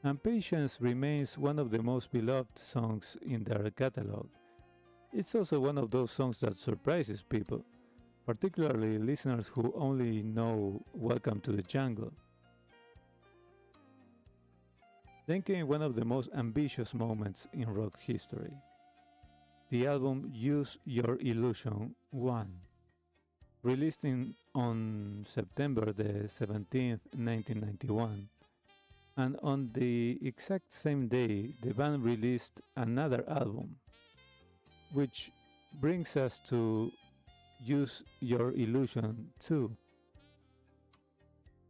And Patience remains one of the most beloved songs in their catalog. It's also one of those songs that surprises people, particularly listeners who only know Welcome to the Jungle. Then came one of the most ambitious moments in rock history. The album Use Your Illusion 1, released on September the 17th, 1991. And on the exact same day, the band released another album, which brings us to Use Your Illusion 2.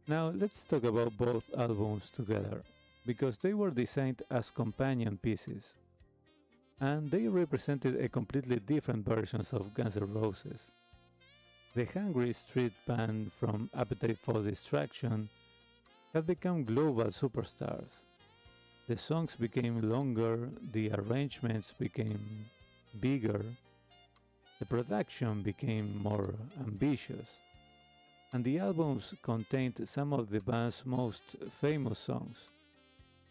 Now let's talk about both albums together, because they were designed as companion pieces, and they represented a completely different versions of Guns N' Roses. The hungry street band from Appetite for Distraction had become global superstars. The songs became longer, the arrangements became bigger, the production became more ambitious, and the albums contained some of the band's most famous songs.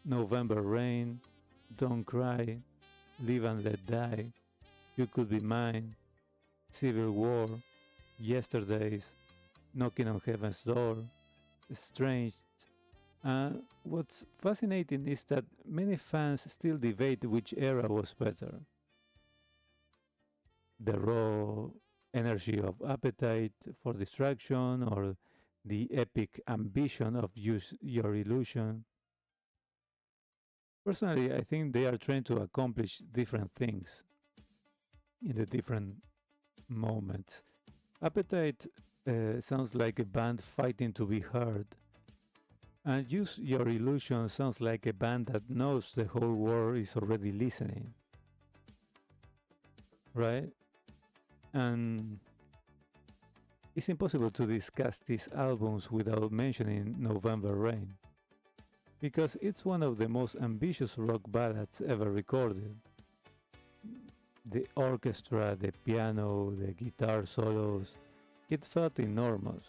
November Rain, Don't Cry, Live and Let Die, You Could Be Mine, Civil War, Yesterdays, Knocking on Heaven's Door, Strange. What's fascinating is that many fans still debate which era was better. The raw energy of appetite for distraction or the epic ambition of use your illusion. Personally, I think they are trying to accomplish different things in the different moments. Appetite sounds like a band fighting to be heard, and Use Your Illusion sounds like a band that knows the whole world is already listening, right? And it's impossible to discuss these albums without mentioning November Rain, because it's one of the most ambitious rock ballads ever recorded. The orchestra, the piano, the guitar solos, it felt enormous.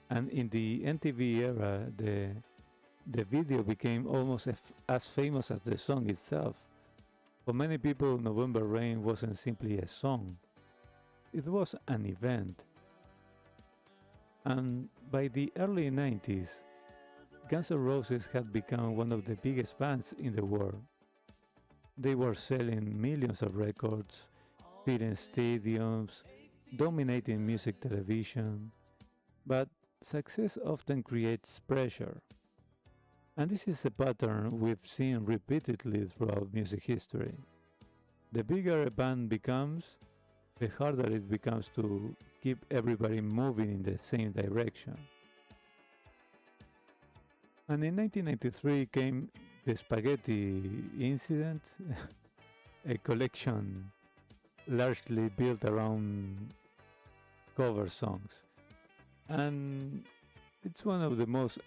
And in the MTV era, the video became almost as famous as the song itself. For many people, November Rain wasn't simply a song, it was an event. And by the early 90s, Guns N' Roses had become one of the biggest bands in the world. They were selling millions of records, filling stadiums, dominating music television, but success often creates pressure. And this is a pattern we've seen repeatedly throughout music history. The bigger a band becomes, the harder it becomes to keep everybody moving in the same direction. And in 1993 came the Spaghetti Incident, a collection largely built around cover songs. And it's one of the most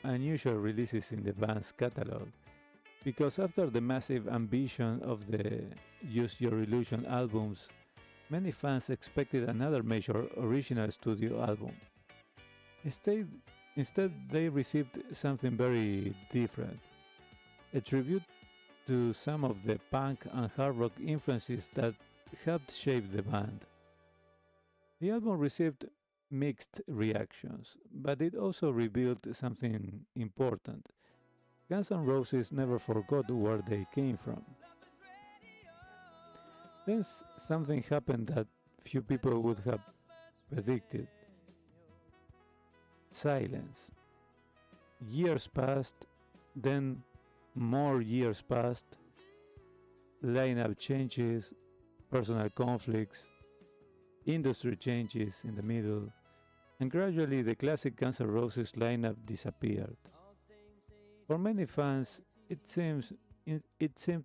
unusual releases in the band's catalog, because after the massive ambition of the Use Your Illusion albums, many fans expected another major original studio album. Instead, they received something very different, a tribute to some of the punk and hard rock influences that helped shape the band. The album received mixed reactions, but it also revealed something important. Guns N' Roses never forgot where they came from. Then something happened that few people would have predicted. Silence. Years passed, then more years passed, lineup changes, personal conflicts, industry changes in the middle, and gradually the classic Guns N' Roses lineup disappeared. For many fans, it seemed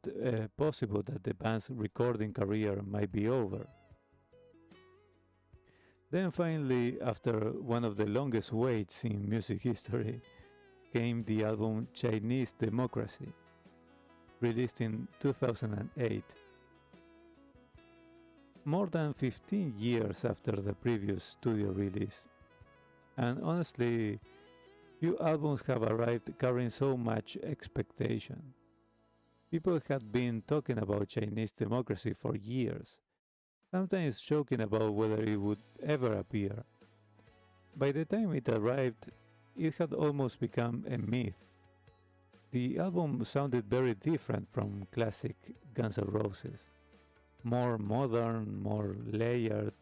possible that the band's recording career might be over. Then finally, after one of the longest waits in music history, came the album Chinese Democracy, released in 2008. More than 15 years after the previous studio release. And honestly, few albums have arrived carrying so much expectation. People had been talking about Chinese Democracy for years, sometimes joking about whether it would ever appear. By the time it arrived, it had almost become a myth. The album sounded very different from classic Guns N' Roses. More modern, more layered,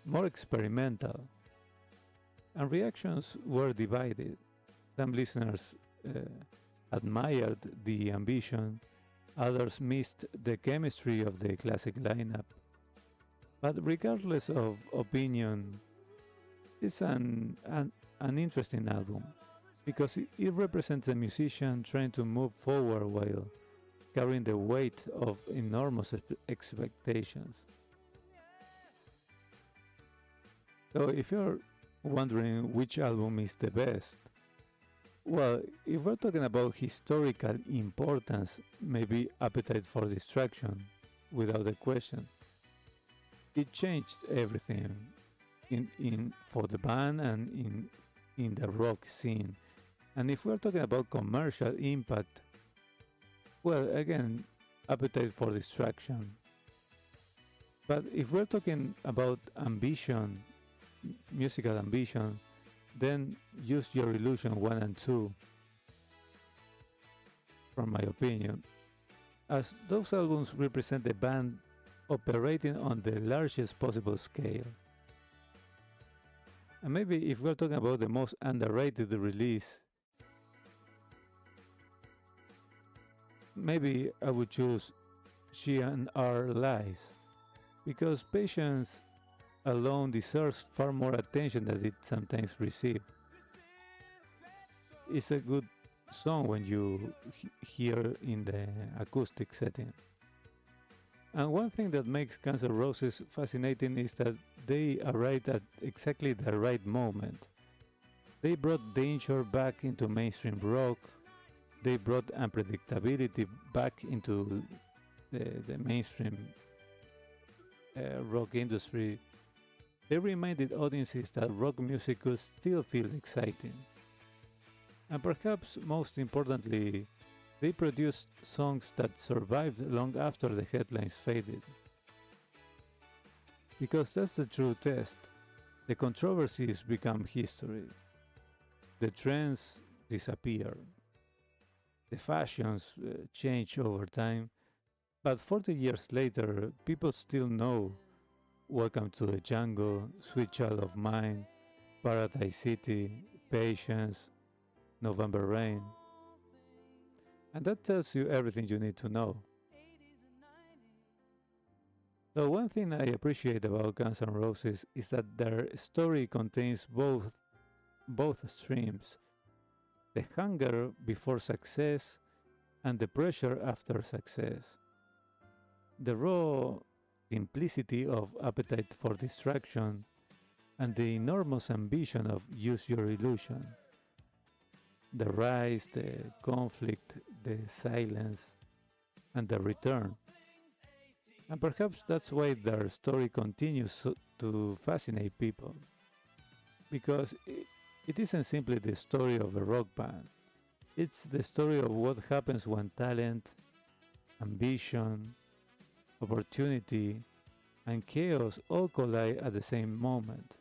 more experimental. And reactions were divided. Some listeners admired the ambition, others missed the chemistry of the classic lineup. But regardless of opinion, it's an interesting album because it represents a musician trying to move forward while carrying the weight of enormous expectations. So if you're wondering which album is the best, well, if we're talking about historical importance, maybe Appetite for Destruction, without a question. It changed everything in for the band and in the rock scene. And if we're talking about commercial impact, Well, again, appetite for distraction. But if we're talking about ambition, musical ambition, then Use Your Illusion 1 and 2, from my opinion, as those albums represent the band operating on the largest possible scale. And maybe if we're talking about the most underrated release, maybe I would choose She and Our Lies, because Patience alone deserves far more attention than it sometimes receives. It's a good song when you hear in the acoustic setting. And one thing that makes Guns N' Roses fascinating is that they arrived at exactly the right moment. They brought danger back into mainstream rock, they brought unpredictability back into the mainstream rock industry. They reminded audiences that rock music could still feel exciting. And perhaps most importantly, they produced songs that survived long after the headlines faded. Because that's the true test. The controversies become history. The trends disappear. The fashions change over time. But 40 years later, people still know Welcome to the Jungle, Sweet Child of Mine, Paradise City, Patience, November Rain. And that tells you everything you need to know. So one thing I appreciate about Guns N' Roses is that their story contains both streams, the hunger before success and the pressure after success. The raw simplicity of appetite for distraction and the enormous ambition of Use Your Illusion. The rise, the conflict, the silence, and the return. And perhaps that's why their story continues to fascinate people. Because it isn't simply the story of a rock band, it's the story of what happens when talent, ambition, opportunity, and chaos all collide at the same moment.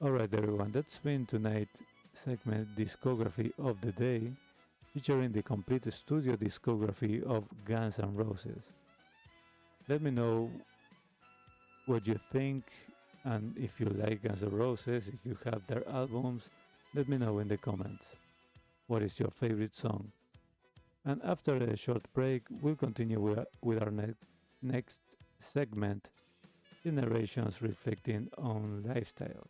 Alright everyone, that's been tonight's segment Discography of the Day, featuring the complete studio discography of Guns N' Roses. Let me know what you think, and if you like Guns N' Roses, if you have their albums, let me know in the comments. What is your favorite song? And after a short break, we'll continue with our next segment, Generations Reflecting on Lifestyles.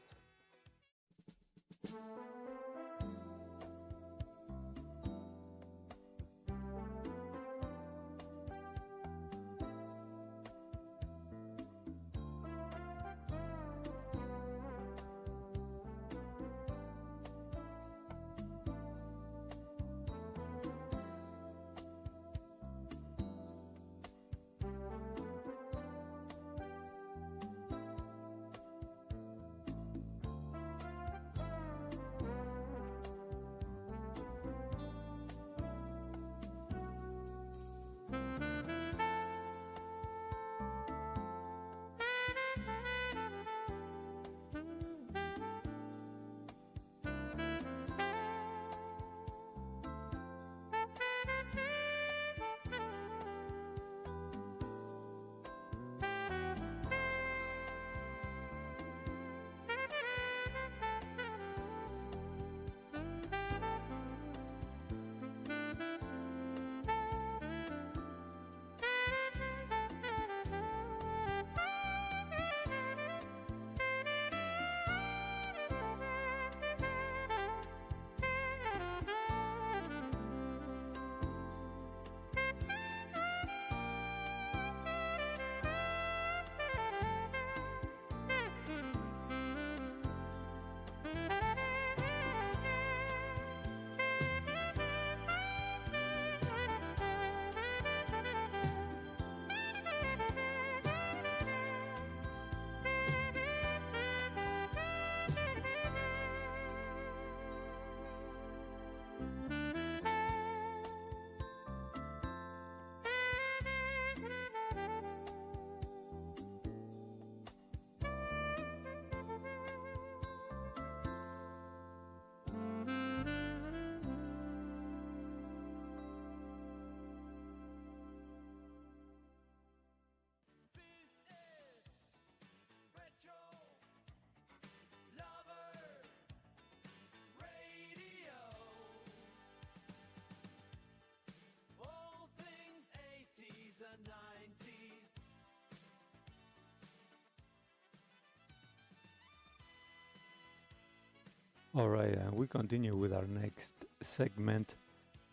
Alright, and we continue with our next segment,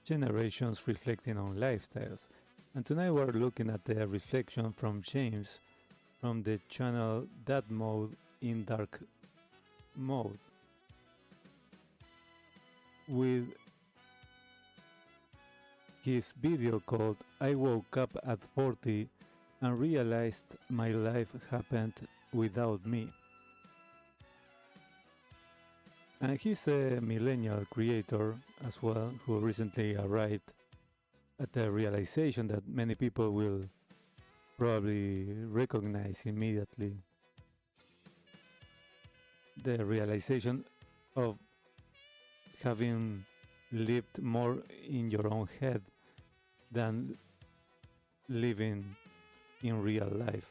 Generations Reflecting on Lifestyles. And tonight we're looking at the reflection from James from the channel That Mode in Dark Mode, with his video called I Woke Up at 40 and Realized My Life Happened Without Me. And he's a millennial creator as well, who recently arrived at the realization that many people will probably recognize immediately. The realization of having lived more in your own head than living in real life.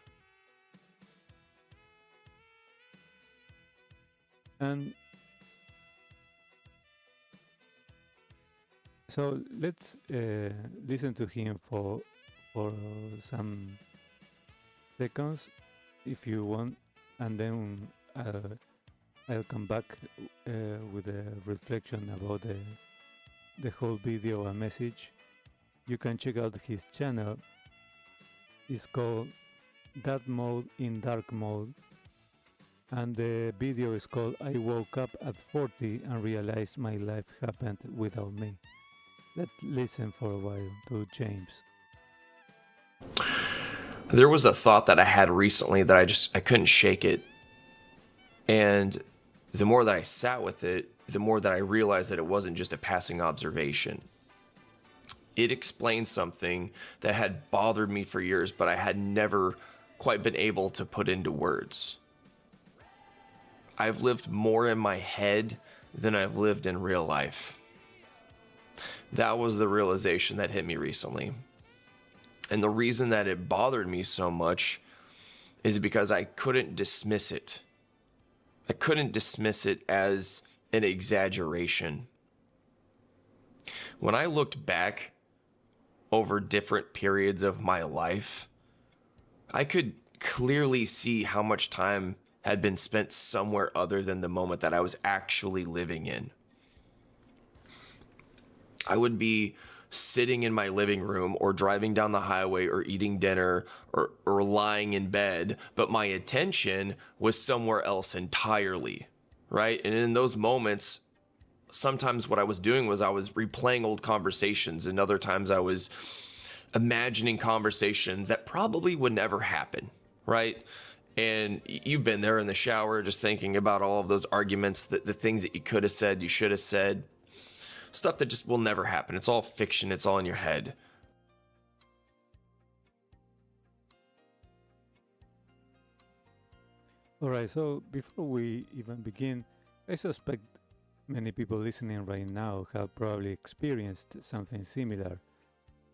And so let's listen to him for some seconds if you want, and then I'll come back with a reflection about the whole video and message. You can check out his channel. It's called That Mode in Dark Mode, and the video is called I Woke Up at 40 and Realized My Life Happened Without Me. Let's listen for a while to James. There was a thought that I had recently that I couldn't shake it. And the more that I sat with it, the more that I realized that it wasn't just a passing observation. It explained something that had bothered me for years, but I had never quite been able to put into words. I've lived more in my head than I've lived in real life. That was the realization that hit me recently. And the reason that it bothered me so much is because I couldn't dismiss it. I couldn't dismiss it as an exaggeration. When I looked back over different periods of my life, I could clearly see how much time had been spent somewhere other than the moment that I was actually living in. I would be sitting in my living room or driving down the highway or eating dinner or lying in bed, but my attention was somewhere else entirely, right? And in those moments, sometimes what I was doing was I was replaying old conversations, and other times I was imagining conversations that probably would never happen, right? And you've been there in the shower just thinking about all of those arguments, the things that you could have said, you should have said. Stuff that just will never happen. It's all fiction. It's all in your head. Alright, so before we even begin, I suspect many people listening right now have probably experienced something similar,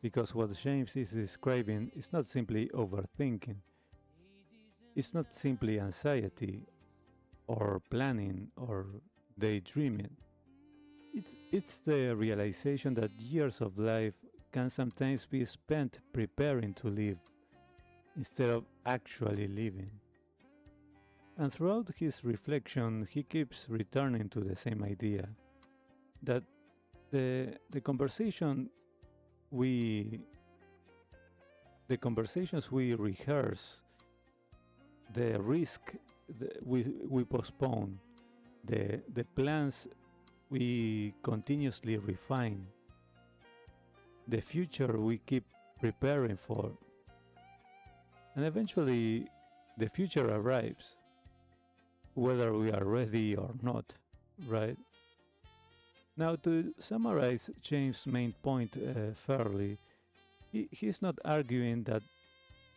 because what James is describing is not simply overthinking. It's not simply anxiety or planning or daydreaming. It's the realization that years of life can sometimes be spent preparing to live instead of actually living. And throughout his reflection, he keeps returning to the same idea, that the conversations we rehearse, the risk we postpone, the plans we continuously refine, the future we keep preparing for, and eventually the future arrives, whether we are ready or not, right? Now, to summarize James' main point fairly, he's not arguing that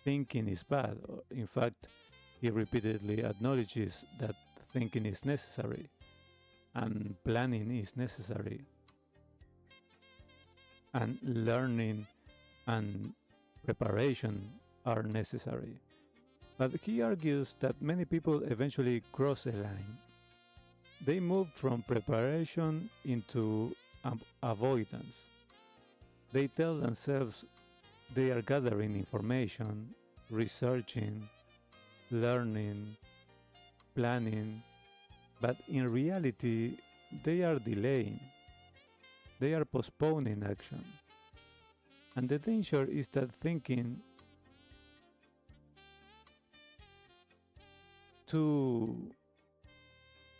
thinking is bad. In fact, he repeatedly acknowledges that thinking is necessary and planning is necessary, and learning and preparation are necessary. But he argues that many people eventually cross a line. They move from preparation into avoidance. They tell themselves they are gathering information, researching, learning, planning, but in reality, they are delaying, they are postponing action. And the danger is that thinking too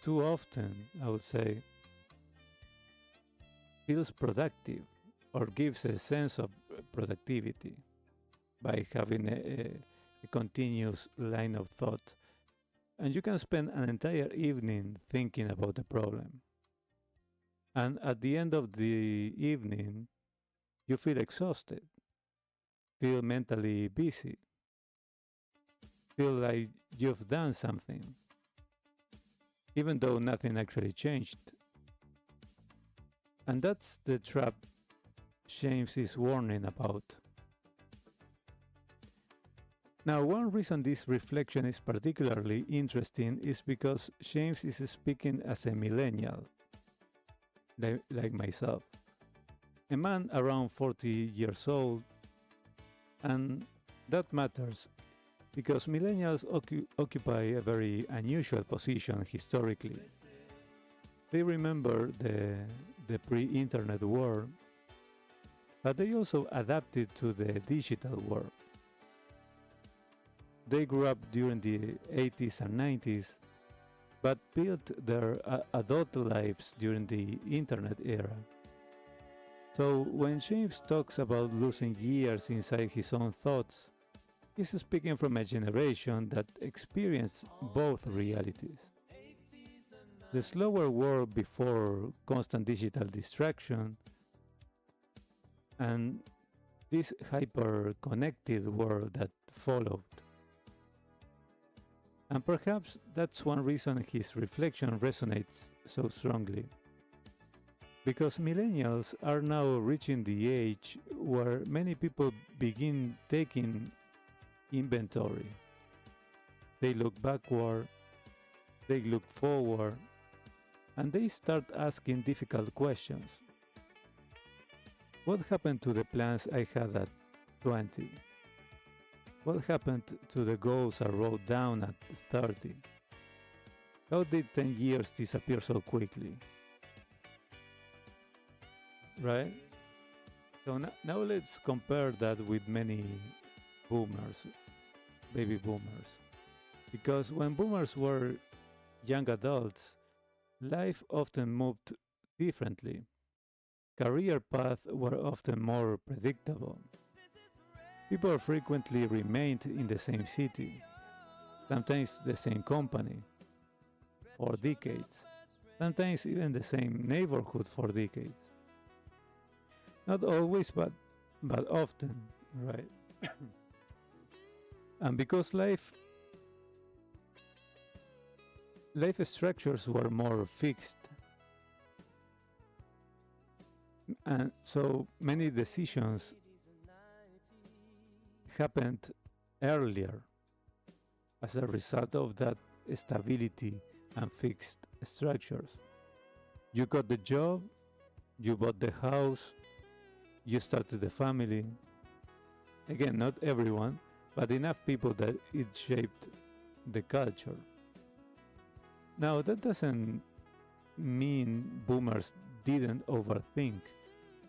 too often, I would say, feels productive or gives a sense of productivity by having a continuous line of thought. And you can spend an entire evening thinking about the problem. And at the end of the evening, you feel exhausted, feel mentally busy, feel like you've done something, even though nothing actually changed. And that's the trap James is warning about. Now, one reason this reflection is particularly interesting is because James is speaking as a millennial, like myself, a man around 40 years old, and that matters because millennials occupy a very unusual position historically. They remember the pre-internet world, but they also adapted to the digital world. They grew up during the 80s and 90s, but built their adult lives during the internet era. So when James talks about losing years inside his own thoughts, he's speaking from a generation that experienced both realities. The slower world before constant digital distraction and this hyper-connected world that followed. And perhaps that's one reason his reflection resonates so strongly. Because millennials are now reaching the age where many people begin taking inventory. They look backward, they look forward, and they start asking difficult questions. What happened to the plans I had at 20? What happened to the goals I wrote down at 30? How did 10 years disappear so quickly? Right? So now let's compare that with many boomers, baby boomers. Because when boomers were young adults, life often moved differently. Career paths were often more predictable. People frequently remained in the same city, sometimes the same company, for decades, sometimes even the same neighborhood for decades. Not always, but often, right? And because life structures were more fixed, and so many decisions happened earlier as a result of that stability and fixed structures. You got the job, you bought the house, you started the family. Again, not everyone, but enough people that it shaped the culture. Now, that doesn't mean boomers didn't overthink.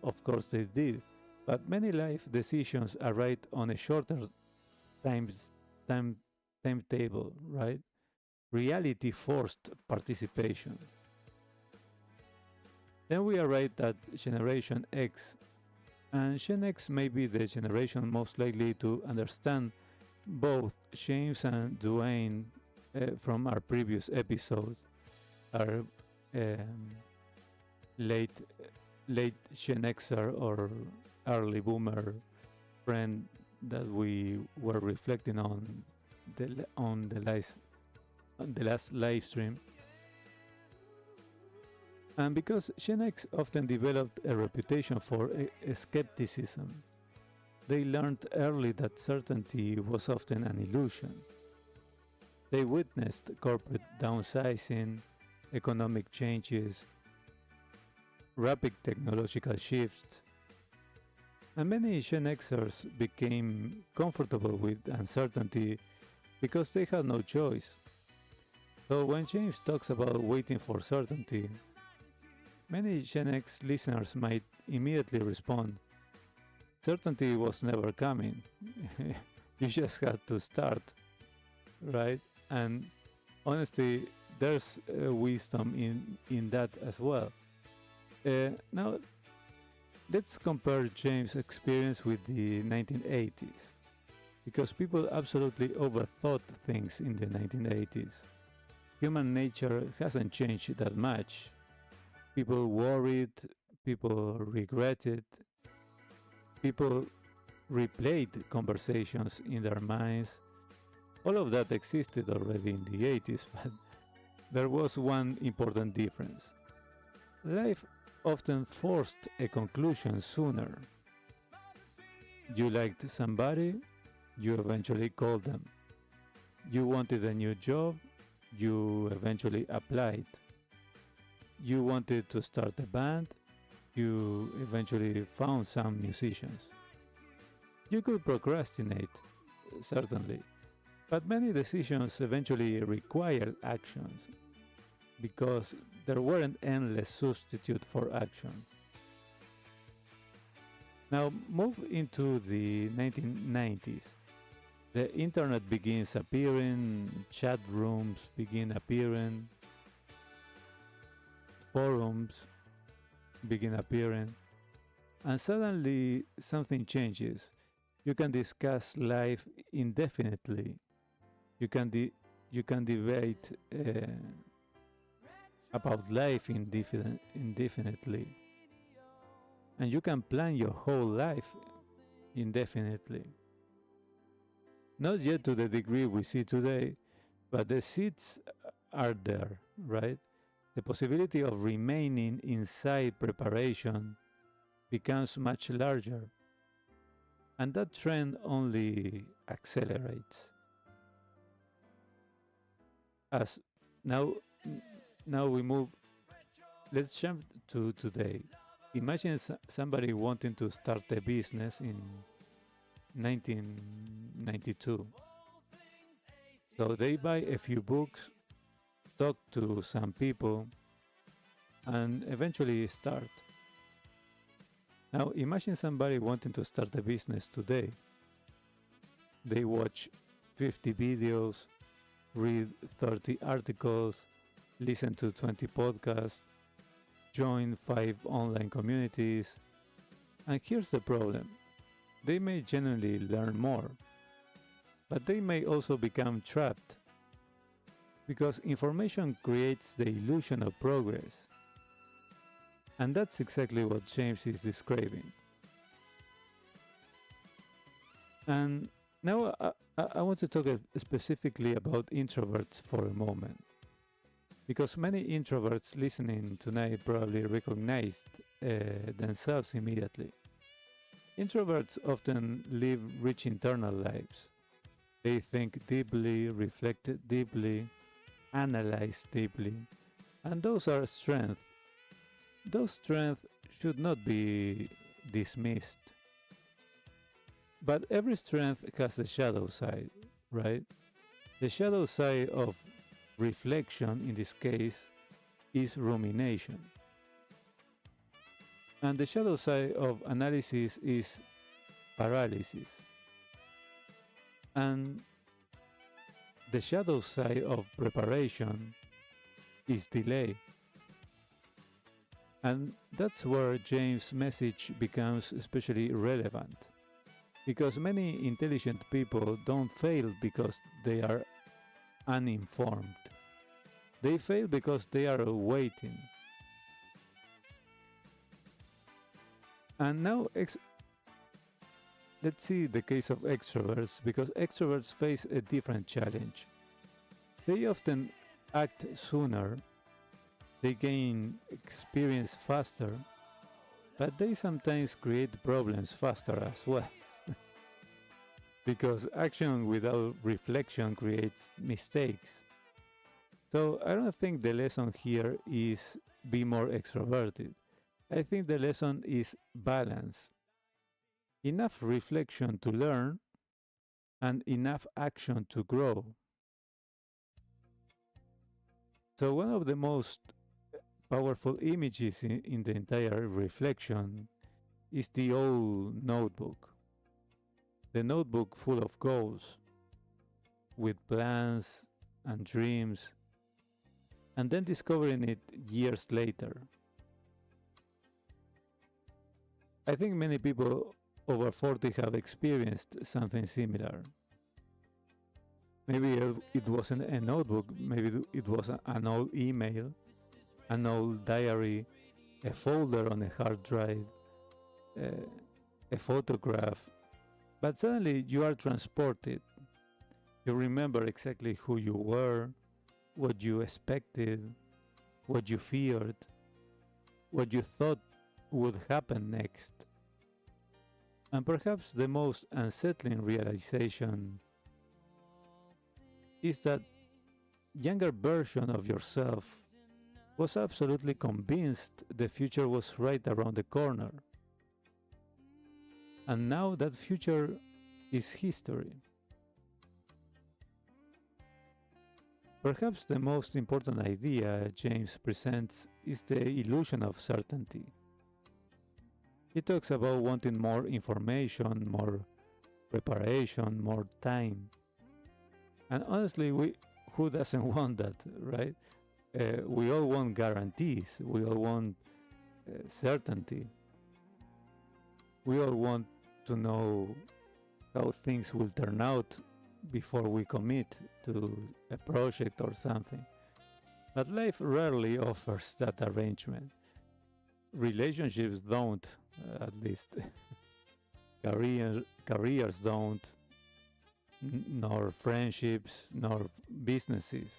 Of course they did. But many life decisions are right on a shorter timetable, right? Reality forced participation. Then we arrived at Generation X, and Gen X may be the generation most likely to understand both James and Dwayne from our previous episodes, our late Gen Xer or early boomer friend that we were reflecting on the last live stream. And because Gen X often developed a reputation for a skepticism, they learned early that certainty was often an illusion. They witnessed corporate downsizing, economic changes, rapid technological shifts, and many Gen Xers became comfortable with uncertainty because they had no choice. So when James talks about waiting for certainty, Many Gen X listeners might immediately respond, certainty was never coming. You just had to start, right? And honestly, there's wisdom in that as well. Now, let's compare James' experience with the 1980s, because people absolutely overthought things in the 1980s. Human nature hasn't changed that much. People worried, people regretted, people replayed conversations in their minds. All of that existed already in the 80s, but there was one important difference. Life often forced a conclusion sooner. You liked somebody, you eventually called them. You wanted a new job, you eventually applied. You wanted to start a band, you eventually found some musicians. You could procrastinate, certainly, but many decisions eventually required actions because there weren't endless substitute for action. Now move into the 1990s. The internet begins appearing, chat rooms begin appearing, forums begin appearing, and suddenly something changes. You can discuss life indefinitely. You can debate about life indefinitely, and you can plan your whole life indefinitely. Not yet to the degree we see today, but the seeds are there, right? The possibility of remaining inside preparation becomes much larger, and that trend only accelerates. As now, now we move. Let's jump to today. Imagine somebody wanting to start a business in 1992. So they buy a few books, talk to some people, and eventually start. Now imagine somebody wanting to start a business today. They watch 50 videos, read 30 articles, listen to 20 podcasts, join 5 online communities. And here's the problem. They may genuinely learn more, but they may also become trapped because information creates the illusion of progress. And that's exactly what James is describing. And now I want to talk specifically about introverts for a moment, because many introverts listening tonight probably recognized themselves immediately. Introverts often live rich internal lives. They think deeply, reflect deeply, analyze deeply, and those are strengths. Those strengths should not be dismissed. But every strength has a shadow side, right? The shadow side of reflection, in this case, is rumination. And the shadow side of analysis is paralysis. And the shadow side of preparation is delay. And that's where James' message becomes especially relevant. Because many intelligent people don't fail because they are uninformed. They fail because they are waiting. And now let's see the case of extroverts, because extroverts face a different challenge. They often act sooner, they gain experience faster, but they sometimes create problems faster as well. Because action without reflection creates mistakes. So I don't think the lesson here is be more extroverted. I think the lesson is balance. Enough reflection to learn and enough action to grow. So one of the most powerful images in the entire reflection is the old notebook. The notebook full of goals, with plans and dreams, and then discovering it years later. I think many people over 40 have experienced something similar. Maybe it wasn't a notebook, maybe it was an old email, an old diary, a folder on a hard drive, a photograph, but suddenly you are transported. You remember exactly who you were, what you expected, what you feared, what you thought would happen next. And perhaps the most unsettling realization is that younger version of yourself was absolutely convinced the future was right around the corner. And now that future is history. Perhaps the most important idea James presents is the illusion of certainty. He talks about wanting more information, more preparation, more time. And honestly, who doesn't want that, right? We all want guarantees. We all want certainty. We all want to know how things will turn out before we commit to a project or something. But life rarely offers that arrangement. Relationships don't, at least. Careers don't, nor friendships, nor businesses.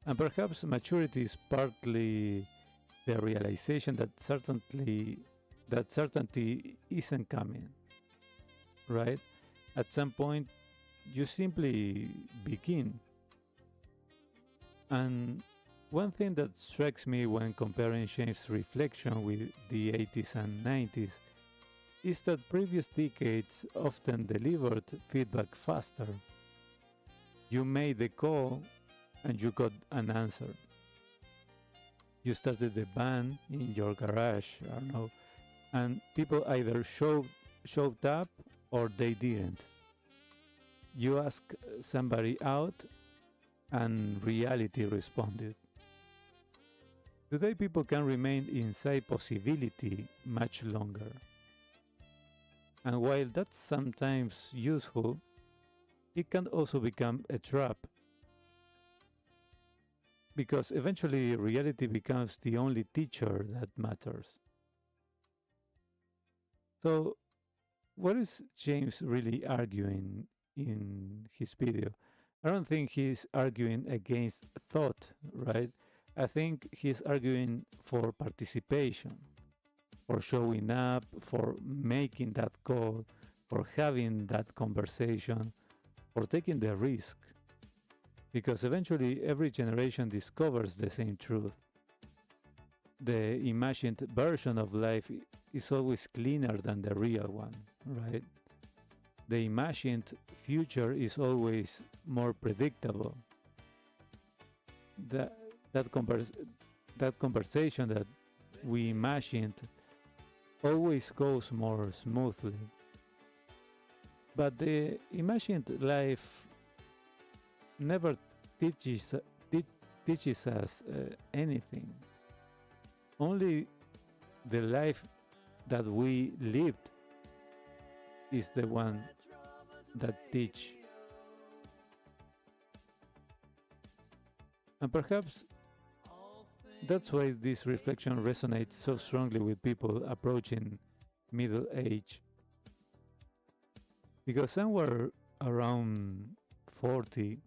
And perhaps maturity is partly the realization that certainty isn't coming, right? At some point, you simply begin. And one thing that strikes me when comparing James' reflection with the 80s and 90s is that previous decades often delivered feedback faster. You made the call and you got an answer. You started the band in your garage, I don't know, and people either showed up or they didn't. You asked somebody out and reality responded. Today people can remain inside possibility much longer. And while that's sometimes useful, it can also become a trap. Because eventually reality becomes the only teacher that matters. So, what is James really arguing in his video? I don't think he's arguing against thought, right? I think he's arguing for participation, for showing up, for making that call, for having that conversation, for taking the risk. Because eventually every generation discovers the same truth. The imagined version of life is always cleaner than the real one, right? The imagined future is always more predictable. That conversation that we imagined always goes more smoothly. But the imagined life never teaches us anything. Only the life that we lived is the one that teach. And perhaps that's why this reflection resonates so strongly with people approaching middle age. Because somewhere around 40,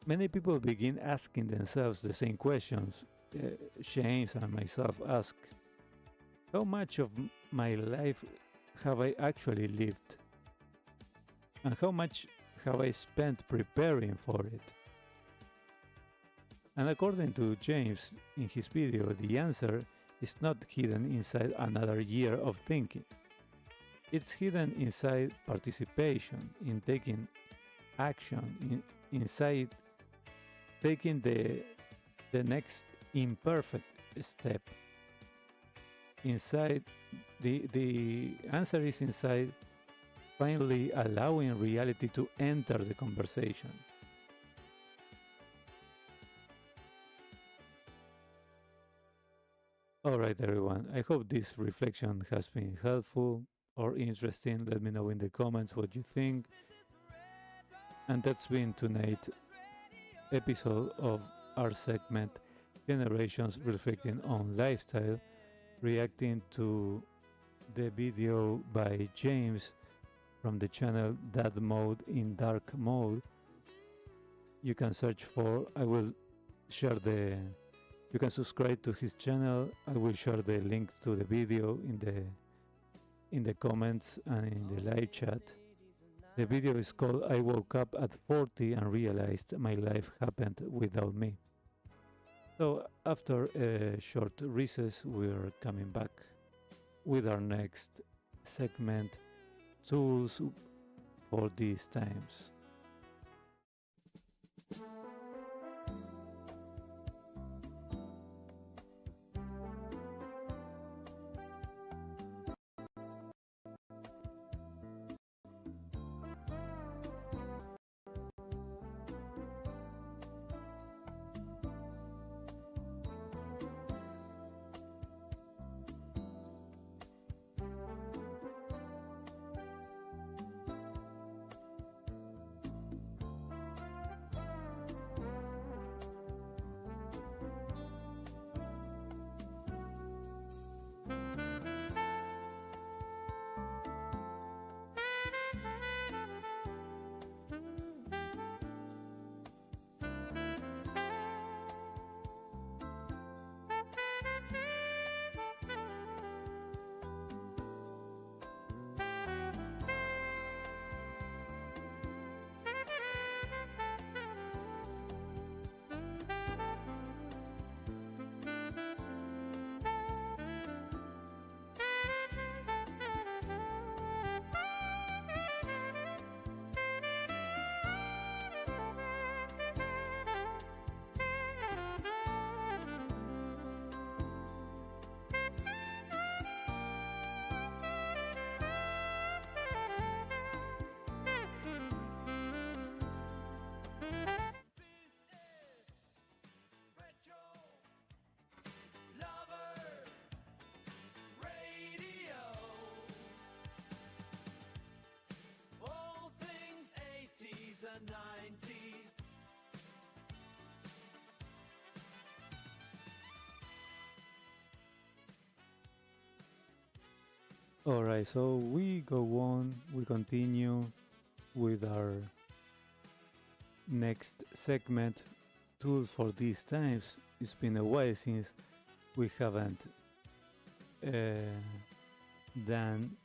many people begin asking themselves the same questions James and myself ask. How much of my life have I actually lived? And how much have I spent preparing for it? And according to James in his video, the answer is not hidden inside another year of thinking. It's hidden inside participation, in taking action, inside taking the the next imperfect step. Inside, the answer is inside finally allowing reality to enter the conversation. Alright, everyone, I hope this reflection has been helpful or interesting. Let me know in the comments what you think. And that's been tonight's episode of our segment Generations Reflecting on Lifestyle, reacting to the video by James from the channel That Mode in Dark Mode. You can search for, I will share you can subscribe to his channel. I will share the link to the video in the comments and in the live chat. The video is called I Woke Up at 40 and Realized My Life Happened Without Me. So after a short recess, we're coming back with our next segment, Tools for These Times. And 90s. Alright, so we go on, we continue with our next segment, Tools for These Times. It's been a while since we haven't done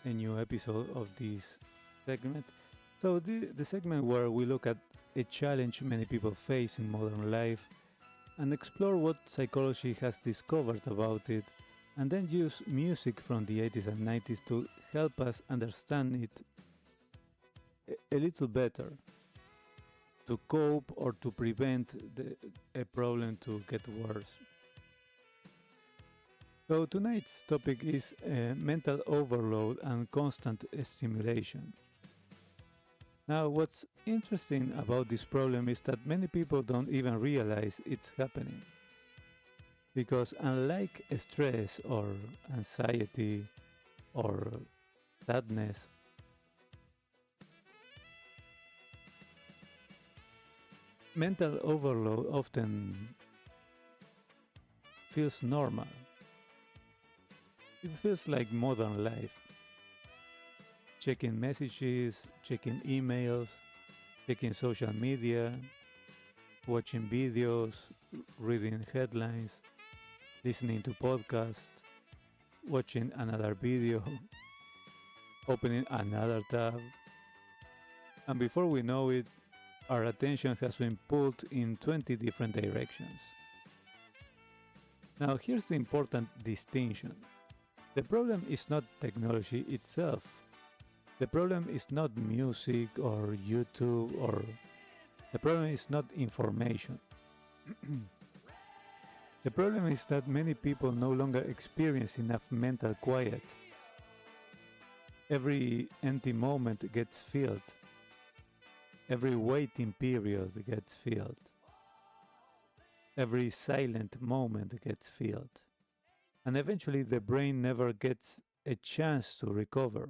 a new episode of this segment. So the segment where we look at a challenge many people face in modern life and explore what psychology has discovered about it, and then use music from the 80s and 90s to help us understand it a little better, to cope or to prevent a problem to get worse. So tonight's topic is mental overload and constant stimulation. Now, what's interesting about this problem is that many people don't even realize it's happening. Because unlike stress or anxiety or sadness, mental overload often feels normal. It feels like modern life. Checking messages, checking emails, checking social media, watching videos, reading headlines, listening to podcasts, watching another video, opening another tab. And before we know it, our attention has been pulled in 20 different directions. Now, here's the important distinction. The problem is not technology itself. The problem is not music or YouTube, or the problem is not information. The problem is that many people no longer experience enough mental quiet. Every empty moment gets filled. Every waiting period gets filled. Every silent moment gets filled. And eventually the brain never gets a chance to recover.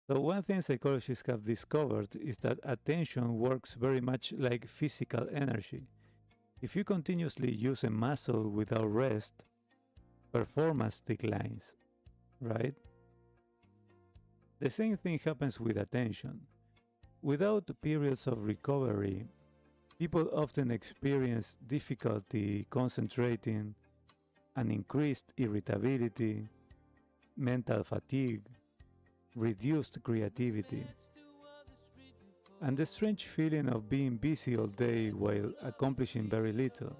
So one thing psychologists have discovered is that attention works very much like physical energy. If you continuously use a muscle without rest, performance declines, right? The same thing happens with attention. Without periods of recovery, people often experience difficulty concentrating, an increased irritability, mental fatigue, reduced creativity, and the strange feeling of being busy all day while accomplishing very little.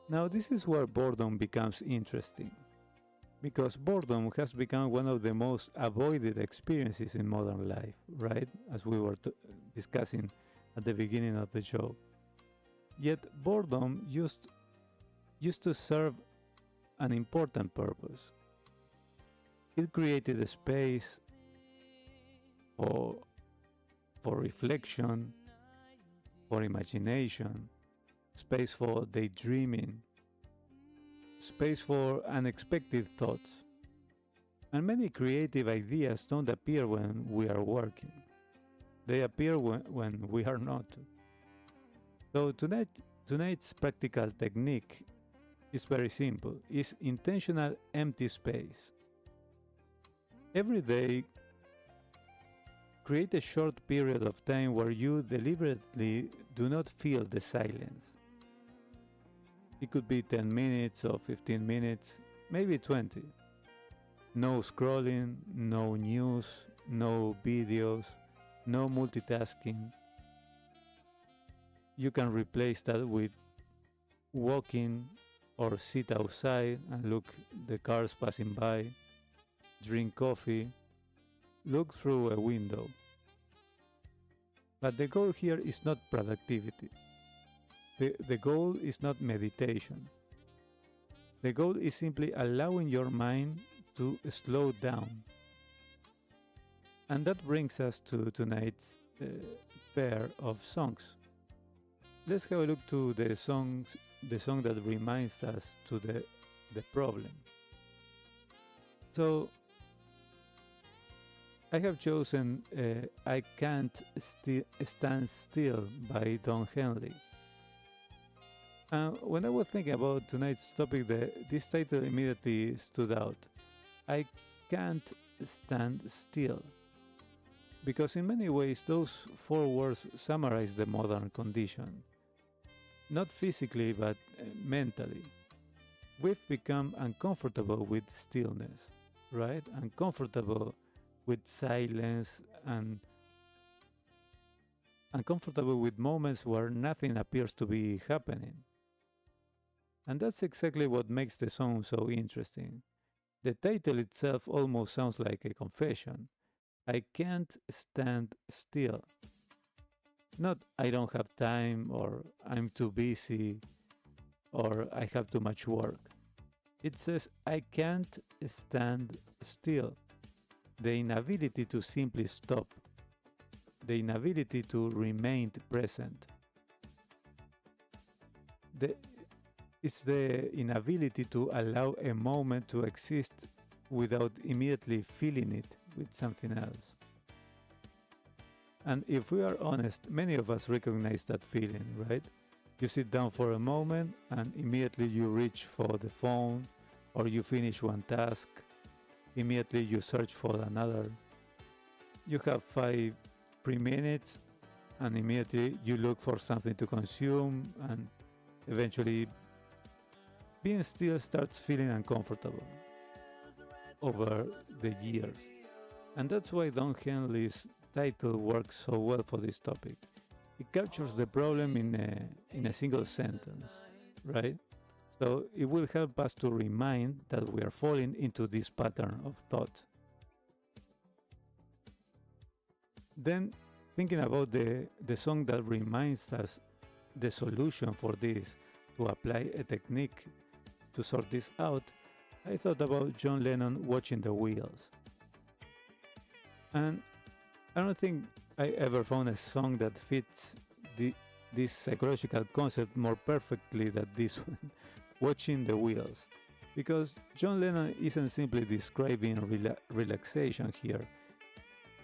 Now, this is where boredom becomes interesting, because boredom has become one of the most avoided experiences in modern life, right? As we were discussing at the beginning of the show. Yet boredom used to serve an important purpose. It created a space for reflection, for imagination, space for daydreaming, space for unexpected thoughts. And many creative ideas don't appear when we are working. They appear when we are not. So tonight's practical technique is very simple. It's intentional empty space. Every day, create a short period of time where you deliberately do not feel the silence. It could be 10 minutes or 15 minutes, maybe 20. No scrolling, no news, no videos, no multitasking. You can replace that with walking or sit outside and look the cars passing by, drink coffee, look through a window. But the goal here is not productivity. The goal is not meditation. The goal is simply allowing your mind to slow down. And that brings us to tonight's pair of songs. Let's have a look to the song that reminds us to the problem. So I have chosen I Can't Stand Still by Don Henley. When I was thinking about tonight's topic, this title immediately stood out. I Can't Stand Still. Because in many ways those four words summarize the modern condition. Not physically, but mentally. We've become uncomfortable with stillness, right? Uncomfortable with silence and uncomfortable with moments where nothing appears to be happening. And that's exactly what makes the song so interesting. The title itself almost sounds like a confession. I can't stand still. Not I don't have time, or I'm too busy, or I have too much work. It says I can't stand still. The inability to simply stop. The inability to remain present. It's the inability to allow a moment to exist without immediately filling it with something else. And if we are honest, many of us recognize that feeling, right? You sit down for a moment and immediately you reach for the phone, or you finish one task, immediately you search for another. You have 5 free minutes and immediately you look for something to consume, and eventually being still starts feeling uncomfortable over the years. And that's why Don Henley's title works so well for this topic. It captures the problem in a single sentence, right? So it will help us to remind that we are falling into this pattern of thought. Then thinking about the song that reminds us the solution for this, to apply a technique to sort this out, I thought about John Lennon watching the wheels. And I don't think I ever found a song that fits this psychological concept more perfectly than this one, watching the wheels. Because John Lennon isn't simply describing relaxation here,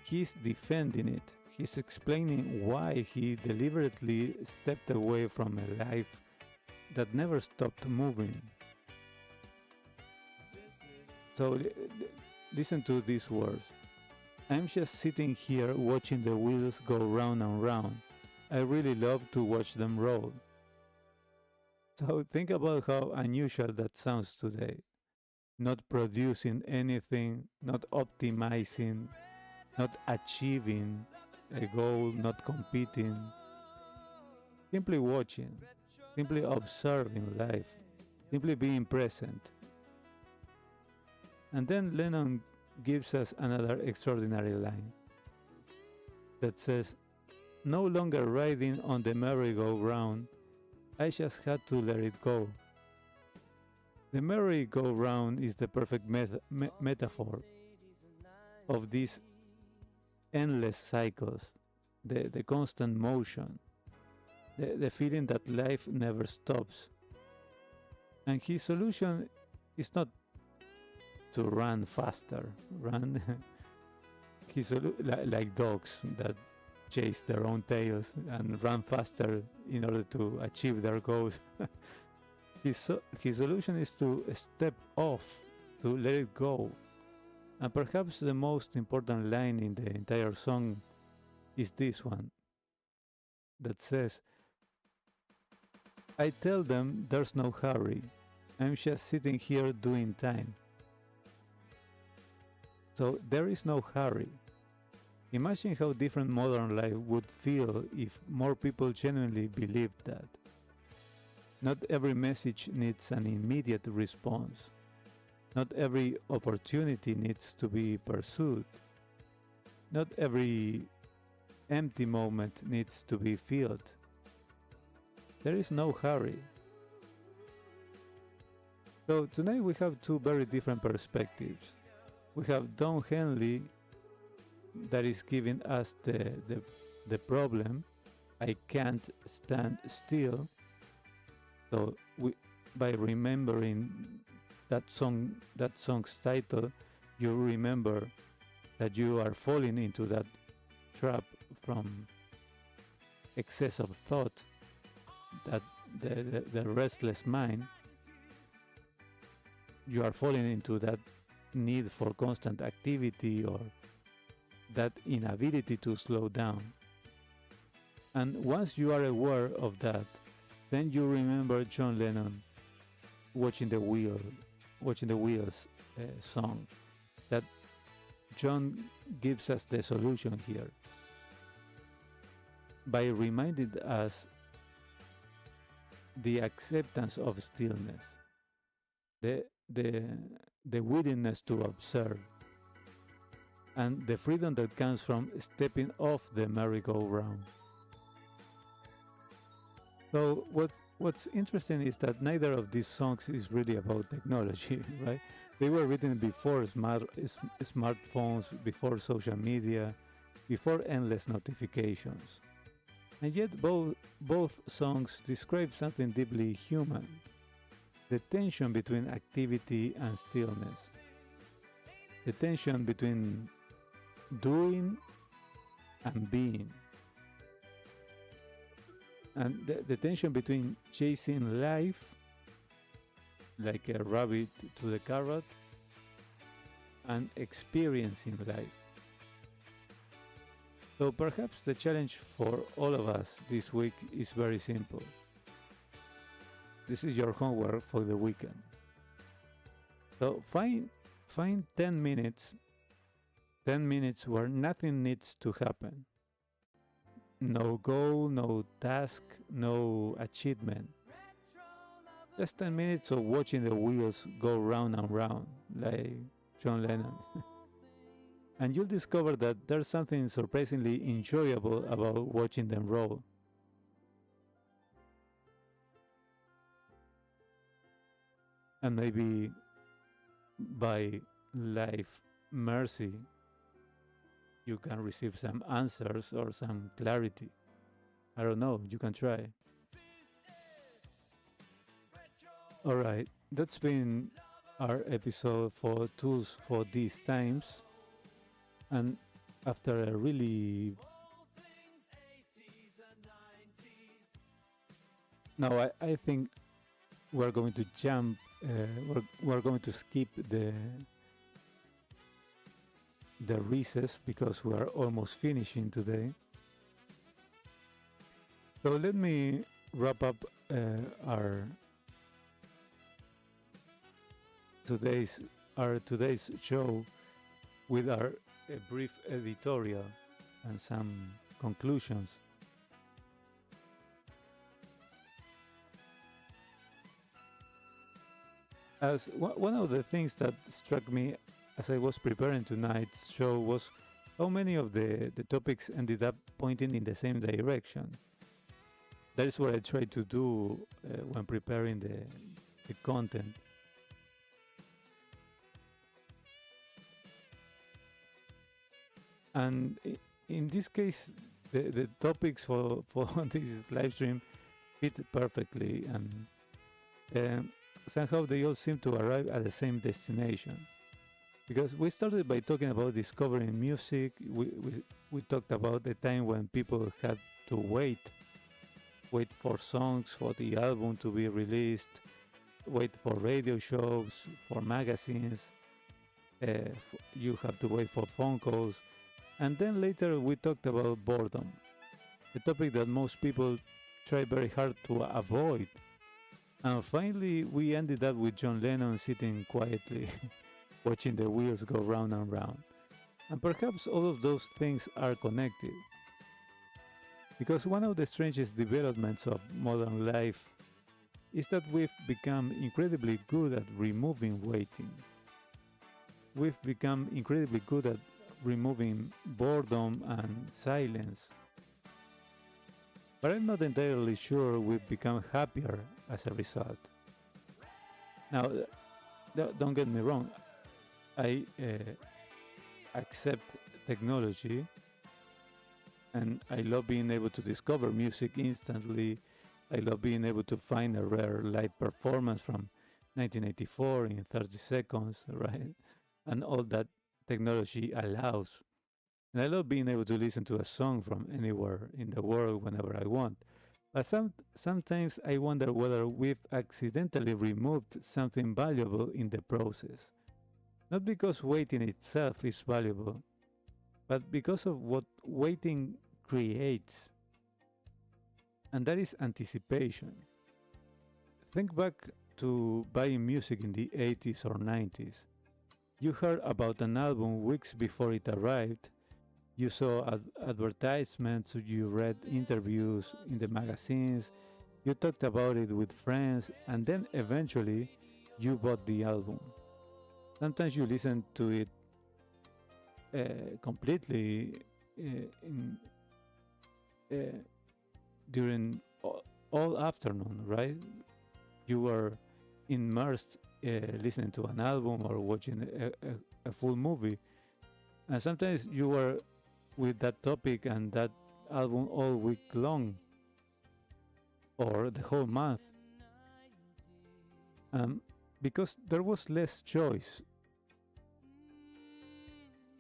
he's defending it. He's explaining why he deliberately stepped away from a life that never stopped moving. So listen to these words. I'm just sitting here watching the wheels go round and round. I really love to watch them roll. So think about how unusual that sounds today. Not producing anything, not optimizing, not achieving a goal, not competing. Simply watching, simply observing life, simply being present. And then Lennon gives us another extraordinary line that says, no longer riding on the merry-go-round, I just had to let it go. The merry-go-round is the perfect metaphor of these endless cycles, the constant motion, the feeling that life never stops. And his solution is not to run faster, run like dogs that chase their own tails and run faster in order to achieve their goals. His solution is to step off, to let it go. And perhaps the most important line in the entire song is this one that says, I tell them there's no hurry. I'm just sitting here doing time. So there is no hurry. Imagine how different modern life would feel if more people genuinely believed that. Not every message needs an immediate response. Not every opportunity needs to be pursued. Not every empty moment needs to be filled. There is no hurry. So tonight we have two very different perspectives. We have Don Henley that is giving us the problem, I can't stand still. So by remembering that song's title, you remember that you are falling into that trap from excess of thought, that the restless mind. You are falling into that need for constant activity or that inability to slow down. And once you are aware of that, then you remember John Lennon watching the wheels song. That John gives us the solution here by reminding us the acceptance of stillness, the willingness to observe, and the freedom that comes from stepping off the merry-go-round. So what's interesting is that neither of these songs is really about technology, right? They were written before smartphones, before social media, before endless notifications. And yet both songs describe something deeply human, the tension between activity and stillness, the tension between doing and being, and the tension between chasing life like a rabbit to the carrot and experiencing life. So perhaps the challenge for all of us this week is very simple. This is your homework for the weekend. So find 10 minutes where nothing needs to happen. No goal, no task, no achievement. Just 10 minutes of watching the wheels go round and round, like John Lennon. and you'll discover that there's something surprisingly enjoyable about watching them roll. And maybe by life mercy, you can receive some answers or some clarity. I don't know, you can try. Alright, that's been our episode for Tools for These Times. And after a really... Now I think we're going to jump, we're going to skip the recess because we are almost finishing today. So let me wrap up our today's show with our brief editorial and some conclusions. As one of the things that struck me as I was preparing tonight's show was how many of the topics ended up pointing in the same direction. That is what I try to do when preparing the content. And in this case, the topics for this live stream fit perfectly, and somehow they all seem to arrive at the same destination. Because we started by talking about discovering music. We talked about the time when people had to wait for songs, for the album to be released, wait for radio shows, for magazines. You have to wait for phone calls. And then later we talked about boredom, a topic that most people try very hard to avoid. And finally we ended up with John Lennon sitting quietly watching the wheels go round and round. And perhaps all of those things are connected. Because one of the strangest developments of modern life is that we've become incredibly good at removing waiting. We've become incredibly good at removing boredom and silence. But I'm not entirely sure we've become happier as a result. Now, don't get me wrong, I accept technology and I love being able to discover music instantly. I love being able to find a rare live performance from 1984 in 30 seconds, right? And all that technology allows. And I love being able to listen to a song from anywhere in the world whenever I want. But sometimes I wonder whether we've accidentally removed something valuable in the process. Not because waiting itself is valuable, but because of what waiting creates. And that is anticipation. Think back to buying music in the 80s or 90s. You heard about an album weeks before it arrived. You saw advertisements, you read interviews in the magazines, you talked about it with friends, and then eventually you bought the album. Sometimes you listened to it completely during all afternoon, right? You were immersed listening to an album or watching a full movie. And sometimes you were with that topic and that album all week long or the whole month. Because there was less choice.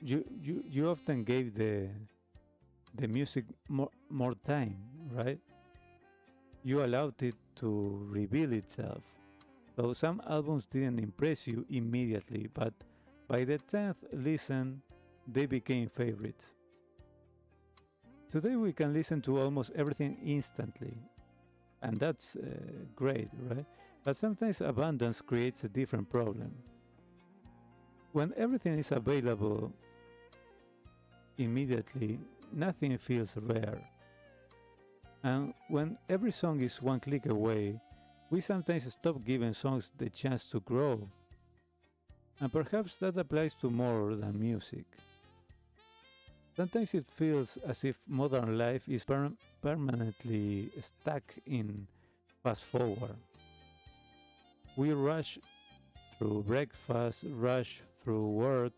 You often gave the music more time, right? You allowed it to reveal itself. So some albums didn't impress you immediately, but by the 10th listen, they became favorites. Today we can listen to almost everything instantly, and that's great, right? But sometimes abundance creates a different problem. When everything is available immediately, nothing feels rare. And when every song is one click away, we sometimes stop giving songs the chance to grow. And perhaps that applies to more than music. Sometimes it feels as if modern life is permanently stuck in fast forward. We rush through breakfast, rush through work,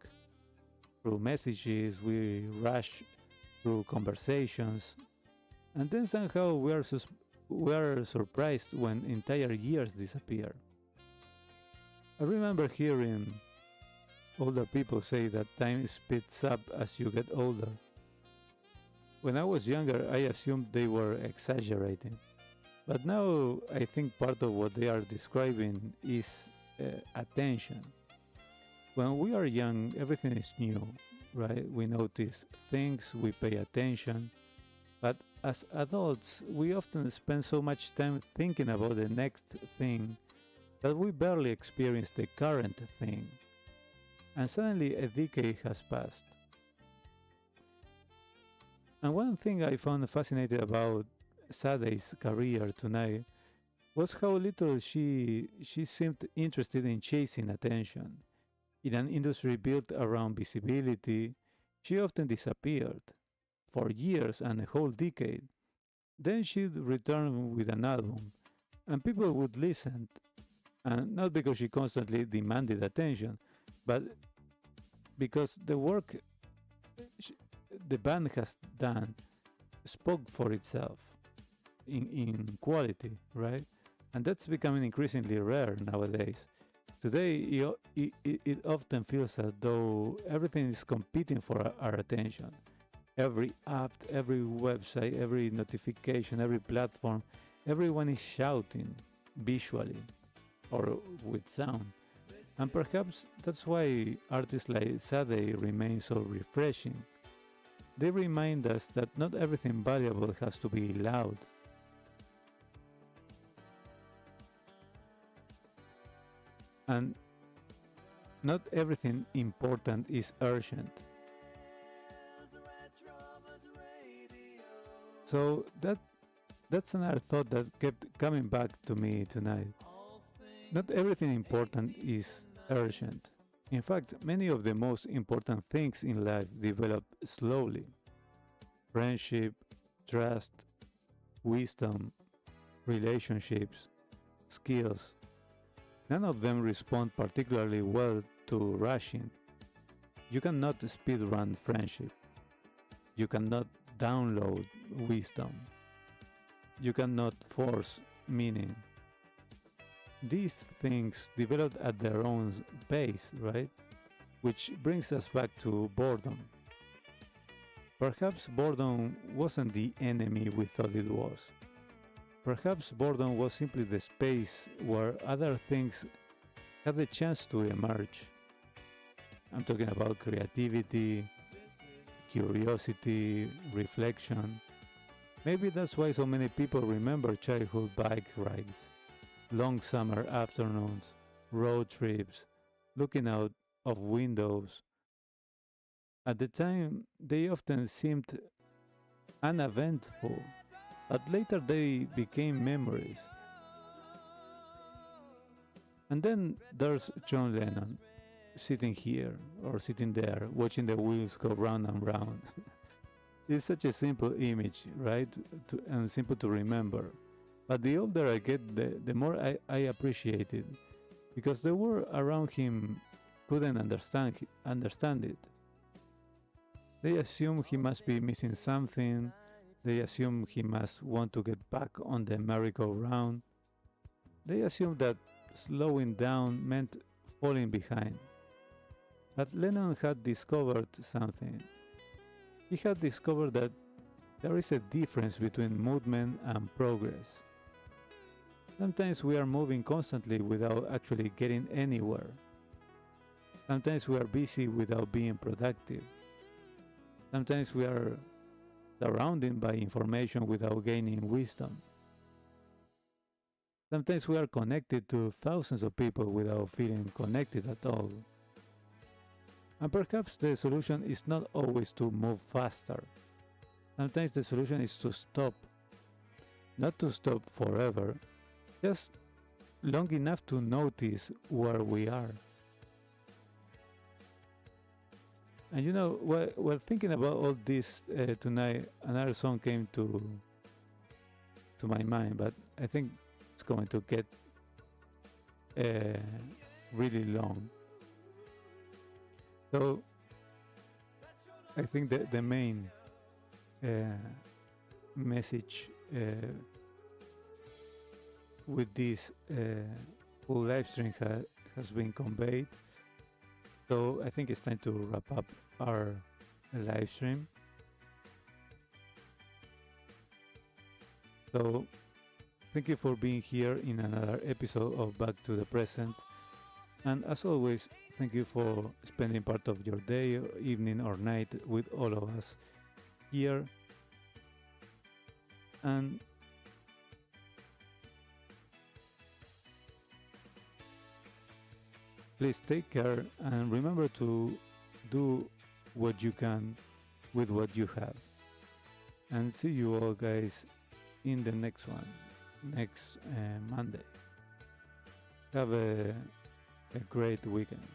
through messages, we rush through conversations, and then somehow we are surprised when entire years disappear. I remember hearing older people say that time speeds up as you get older. When I was younger, I assumed they were exaggerating. But now I think part of what they are describing is attention. When we are young, everything is new, right? We notice things, we pay attention. But as adults, we often spend so much time thinking about the next thing that we barely experience the current thing. And suddenly a decade has passed. And one thing I found fascinating about Sade's career tonight was how little she seemed interested in chasing attention. In an industry built around visibility, she often disappeared for years and a whole decade. Then she'd return with an album, and people would listen, and not because she constantly demanded attention, but because the work sh- the band has done spoke for itself in quality, right? And that's becoming increasingly rare nowadays. Today, it often feels as though everything is competing for our attention. Every app, every website, every notification, every platform, everyone is shouting visually or with sound. And perhaps that's why artists like Sade remain so refreshing. They remind us that not everything valuable has to be loud. And not everything important is urgent. So that's another thought that kept coming back to me tonight. Not everything important is urgent. In fact, many of the most important things in life develop slowly. Friendship, trust, wisdom, relationships, skills. None of them respond particularly well to rushing. You cannot speedrun friendship. You cannot download wisdom. You cannot force meaning. These things develop at their own pace, right? Which brings us back to boredom. Perhaps boredom wasn't the enemy we thought it was. Perhaps boredom was simply the space where other things had the chance to emerge. I'm talking about creativity, curiosity, reflection. Maybe that's why so many people remember childhood bike rides, long summer afternoons, road trips, looking out of windows. At the time, they often seemed uneventful, but later they became memories. And then there's John Lennon, sitting here or sitting there, watching the wheels go round and round. It's such a simple image, right? And simple to remember. But the older I get, the more I appreciate it, because the world around him couldn't understand it. They assume he must be missing something. They assume he must want to get back on the merry-go-round. They assume that slowing down meant falling behind. But Lennon had discovered something. He had discovered that there is a difference between movement and progress. Sometimes we are moving constantly without actually getting anywhere. Sometimes we are busy without being productive. Sometimes we are surrounded by information without gaining wisdom. Sometimes we are connected to thousands of people without feeling connected at all. And perhaps the solution is not always to move faster. Sometimes the solution is to stop. Not to stop forever, just long enough to notice where we are. And while thinking about all this tonight, another song came to my mind, but I think it's going to get really long. So I think that the main message with this full live stream has been conveyed. So I think it's time to wrap up our live stream. So thank you for being here in another episode of Back to the Present. And as always, thank you for spending part of your day, or evening, or night with all of us here. And please take care and remember to do what you can with what you have. And see you all guys in the next one, next Monday. Have a great weekend.